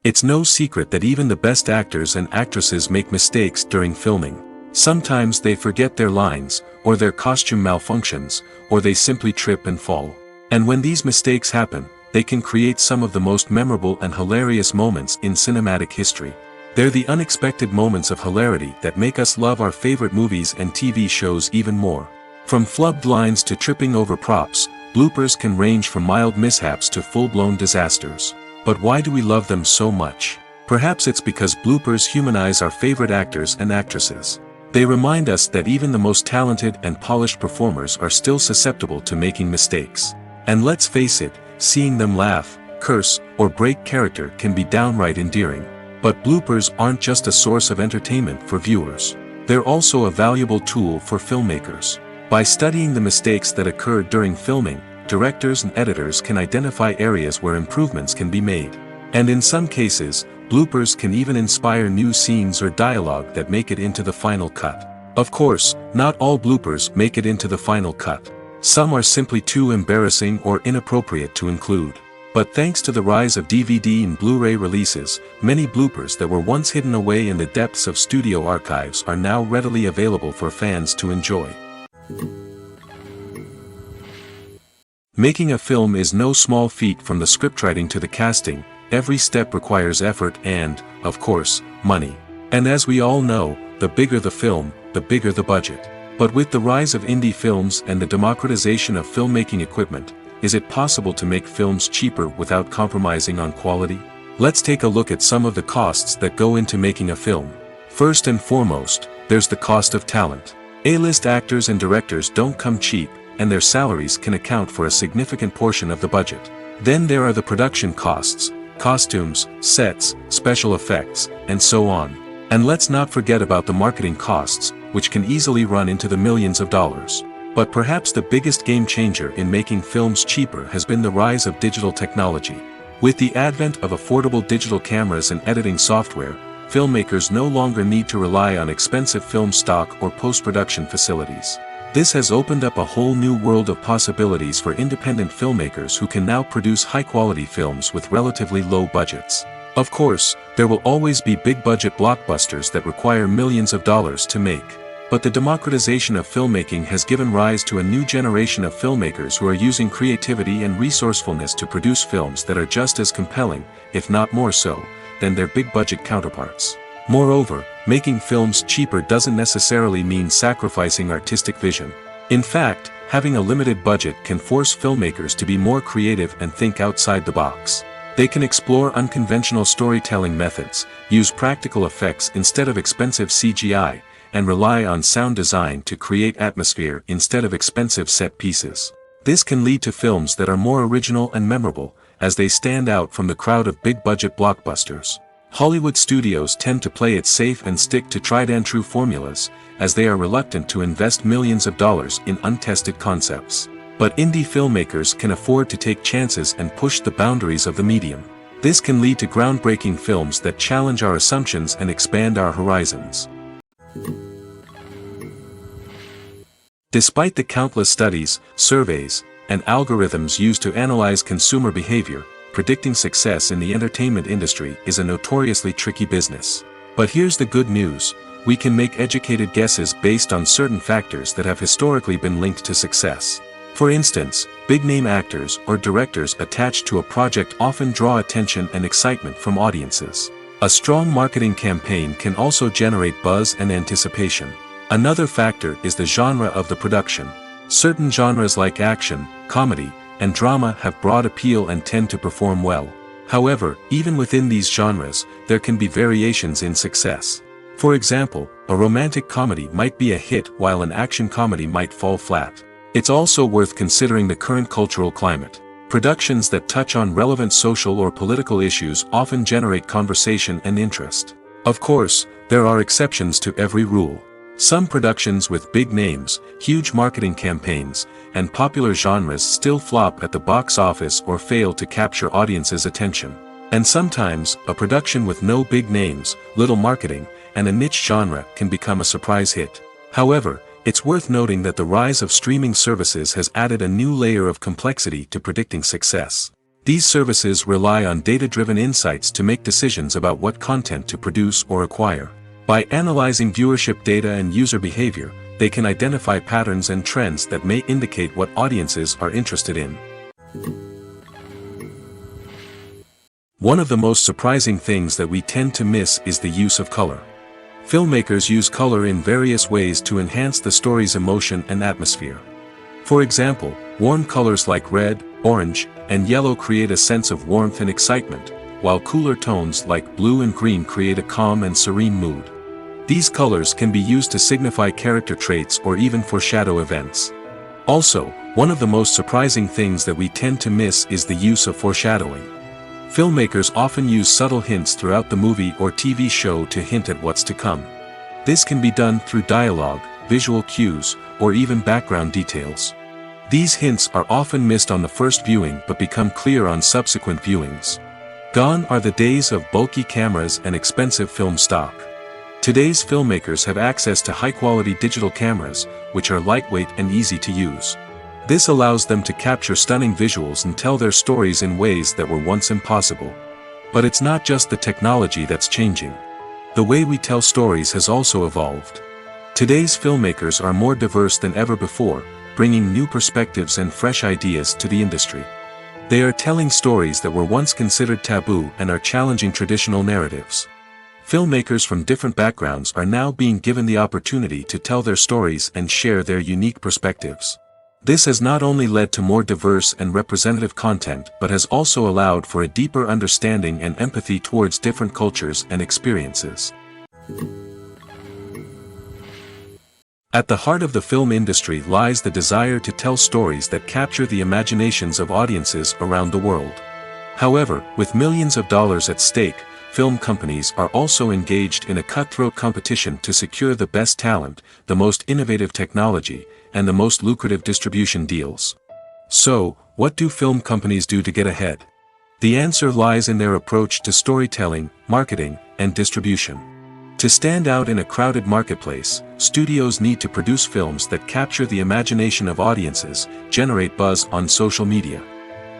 It's no secret that even the best actors and actresses make mistakes during filming. Sometimes they forget their lines, or their costume malfunctions, or they simply trip and fall. And when these mistakes happen, they can create some of the most memorable and hilarious moments in cinematic history. They're the unexpected moments of hilarity that make us love our favorite movies and TV shows even more. From flubbed lines to tripping over props, bloopers can range from mild mishaps to full-blown disasters. But why do we love them so much? Perhaps it's because bloopers humanize our favorite actors and actresses. They remind us that even the most talented and polished performers are still susceptible to making mistakes. And let's face it, seeing them laugh, curse, or break character can be downright endearing. But bloopers aren't just a source of entertainment for viewers. They're also a valuable tool for filmmakers. By studying the mistakes that occur during filming, directors and editors can identify areas where improvements can be made. And in some cases, bloopers can even inspire new scenes or dialogue that make it into the final cut. Of course, not all bloopers make it into the final cut. Some are simply too embarrassing or inappropriate to include. But thanks to the rise of DVD and Blu-ray releases, many bloopers that were once hidden away in the depths of studio archives are now readily available for fans to enjoy. Making a film is no small feat. From the scriptwriting to the casting, every step requires effort and, of course, money. And as we all know, the bigger the film, the bigger the budget. But with the rise of indie films and the democratization of filmmaking equipment, is it possible to make films cheaper without compromising on quality? Let's take a look at some of the costs that go into making a film. First and foremost, there's the cost of talent. A-list actors and directors don't come cheap, and their salaries can account for a significant portion of the budget. Then there are the production costs, costumes, sets, special effects, and so on. And let's not forget about the marketing costs, which can easily run into the millions of dollars. But perhaps the biggest game changer in making films cheaper has been the rise of digital technology. With the advent of affordable digital cameras and editing software, filmmakers no longer need to rely on expensive film stock or post-production facilities. This has opened up a whole new world of possibilities for independent filmmakers who can now produce high-quality films with relatively low budgets. Of course, there will always be big-budget blockbusters that require millions of dollars to make. But the democratization of filmmaking has given rise to a new generation of filmmakers who are using creativity and resourcefulness to produce films that are just as compelling, if not more so, than their big-budget counterparts. Moreover, making films cheaper doesn't necessarily mean sacrificing artistic vision. In fact, having a limited budget can force filmmakers to be more creative and think outside the box. They can explore unconventional storytelling methods, use practical effects instead of expensive CGI, and rely on sound design to create atmosphere instead of expensive set pieces. This can lead to films that are more original and memorable, as they stand out from the crowd of big-budget blockbusters. Hollywood studios tend to play it safe and stick to tried-and-true formulas, as they are reluctant to invest millions of dollars in untested concepts. But indie filmmakers can afford to take chances and push the boundaries of the medium. This can lead to groundbreaking films that challenge our assumptions and expand our horizons. Despite the countless studies, surveys, and algorithms used to analyze consumer behavior, predicting success in the entertainment industry is a notoriously tricky business. But here's the good news: we can make educated guesses based on certain factors that have historically been linked to success. For instance, big-name actors or directors attached to a project often draw attention and excitement from audiences. A strong marketing campaign can also generate buzz and anticipation. Another factor is the genre of the production. Certain genres like action, comedy, and drama have broad appeal and tend to perform well. However, even within these genres, there can be variations in success. For example, a romantic comedy might be a hit while an action comedy might fall flat. It's also worth considering the current cultural climate. Productions that touch on relevant social or political issues often generate conversation and interest. Of course, there are exceptions to every rule. Some productions with big names, huge marketing campaigns, and popular genres still flop at the box office or fail to capture audiences' attention. And sometimes, a production with no big names, little marketing, and a niche genre can become a surprise hit. However, it's worth noting that the rise of streaming services has added a new layer of complexity to predicting success. These services rely on data-driven insights to make decisions about what content to produce or acquire. By analyzing viewership data and user behavior, they can identify patterns and trends that may indicate what audiences are interested in. One of the most surprising things that we tend to miss is the use of color. Filmmakers use color in various ways to enhance the story's emotion and atmosphere. For example, warm colors like red, orange, and yellow create a sense of warmth and excitement, while cooler tones like blue and green create a calm and serene mood. These colors can be used to signify character traits or even foreshadow events. Also, one of the most surprising things that we tend to miss is the use of foreshadowing. Filmmakers often use subtle hints throughout the movie or TV show to hint at what's to come. This can be done through dialogue, visual cues, or even background details. These hints are often missed on the first viewing but become clear on subsequent viewings. Gone are the days of bulky cameras and expensive film stock. Today's filmmakers have access to high-quality digital cameras, which are lightweight and easy to use. This allows them to capture stunning visuals and tell their stories in ways that were once impossible. But it's not just the technology that's changing. The way we tell stories has also evolved. Today's filmmakers are more diverse than ever before, bringing new perspectives and fresh ideas to the industry. They are telling stories that were once considered taboo and are challenging traditional narratives. Filmmakers from different backgrounds are now being given the opportunity to tell their stories and share their unique perspectives. This has not only led to more diverse and representative content but has also allowed for a deeper understanding and empathy towards different cultures and experiences. At the heart of the film industry lies the desire to tell stories that capture the imaginations of audiences around the world. However, with millions of dollars at stake, film companies are also engaged in a cutthroat competition to secure the best talent, the most innovative technology, and the most lucrative distribution deals. So, what do film companies do to get ahead? The answer lies in their approach to storytelling, marketing, and distribution. To stand out in a crowded marketplace, studios need to produce films that capture the imagination of audiences, generate buzz on social media.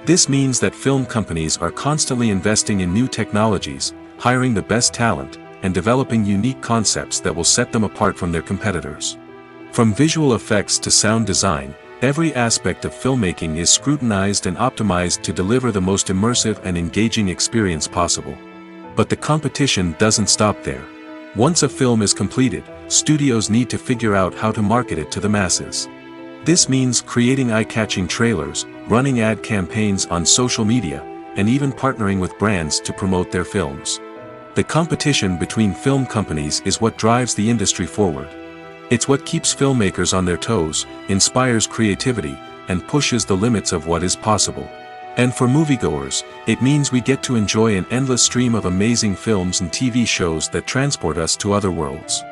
This means that film companies are constantly investing in new technologies, hiring the best talent, and developing unique concepts that will set them apart from their competitors. From visual effects to sound design, every aspect of filmmaking is scrutinized and optimized to deliver the most immersive and engaging experience possible. But the competition doesn't stop there. Once a film is completed, studios need to figure out how to market it to the masses. This means creating eye-catching trailers, running ad campaigns on social media, and even partnering with brands to promote their films. The competition between film companies is what drives the industry forward. It's what keeps filmmakers on their toes, inspires creativity, and pushes the limits of what is possible. And for moviegoers, it means we get to enjoy an endless stream of amazing films and TV shows that transport us to other worlds.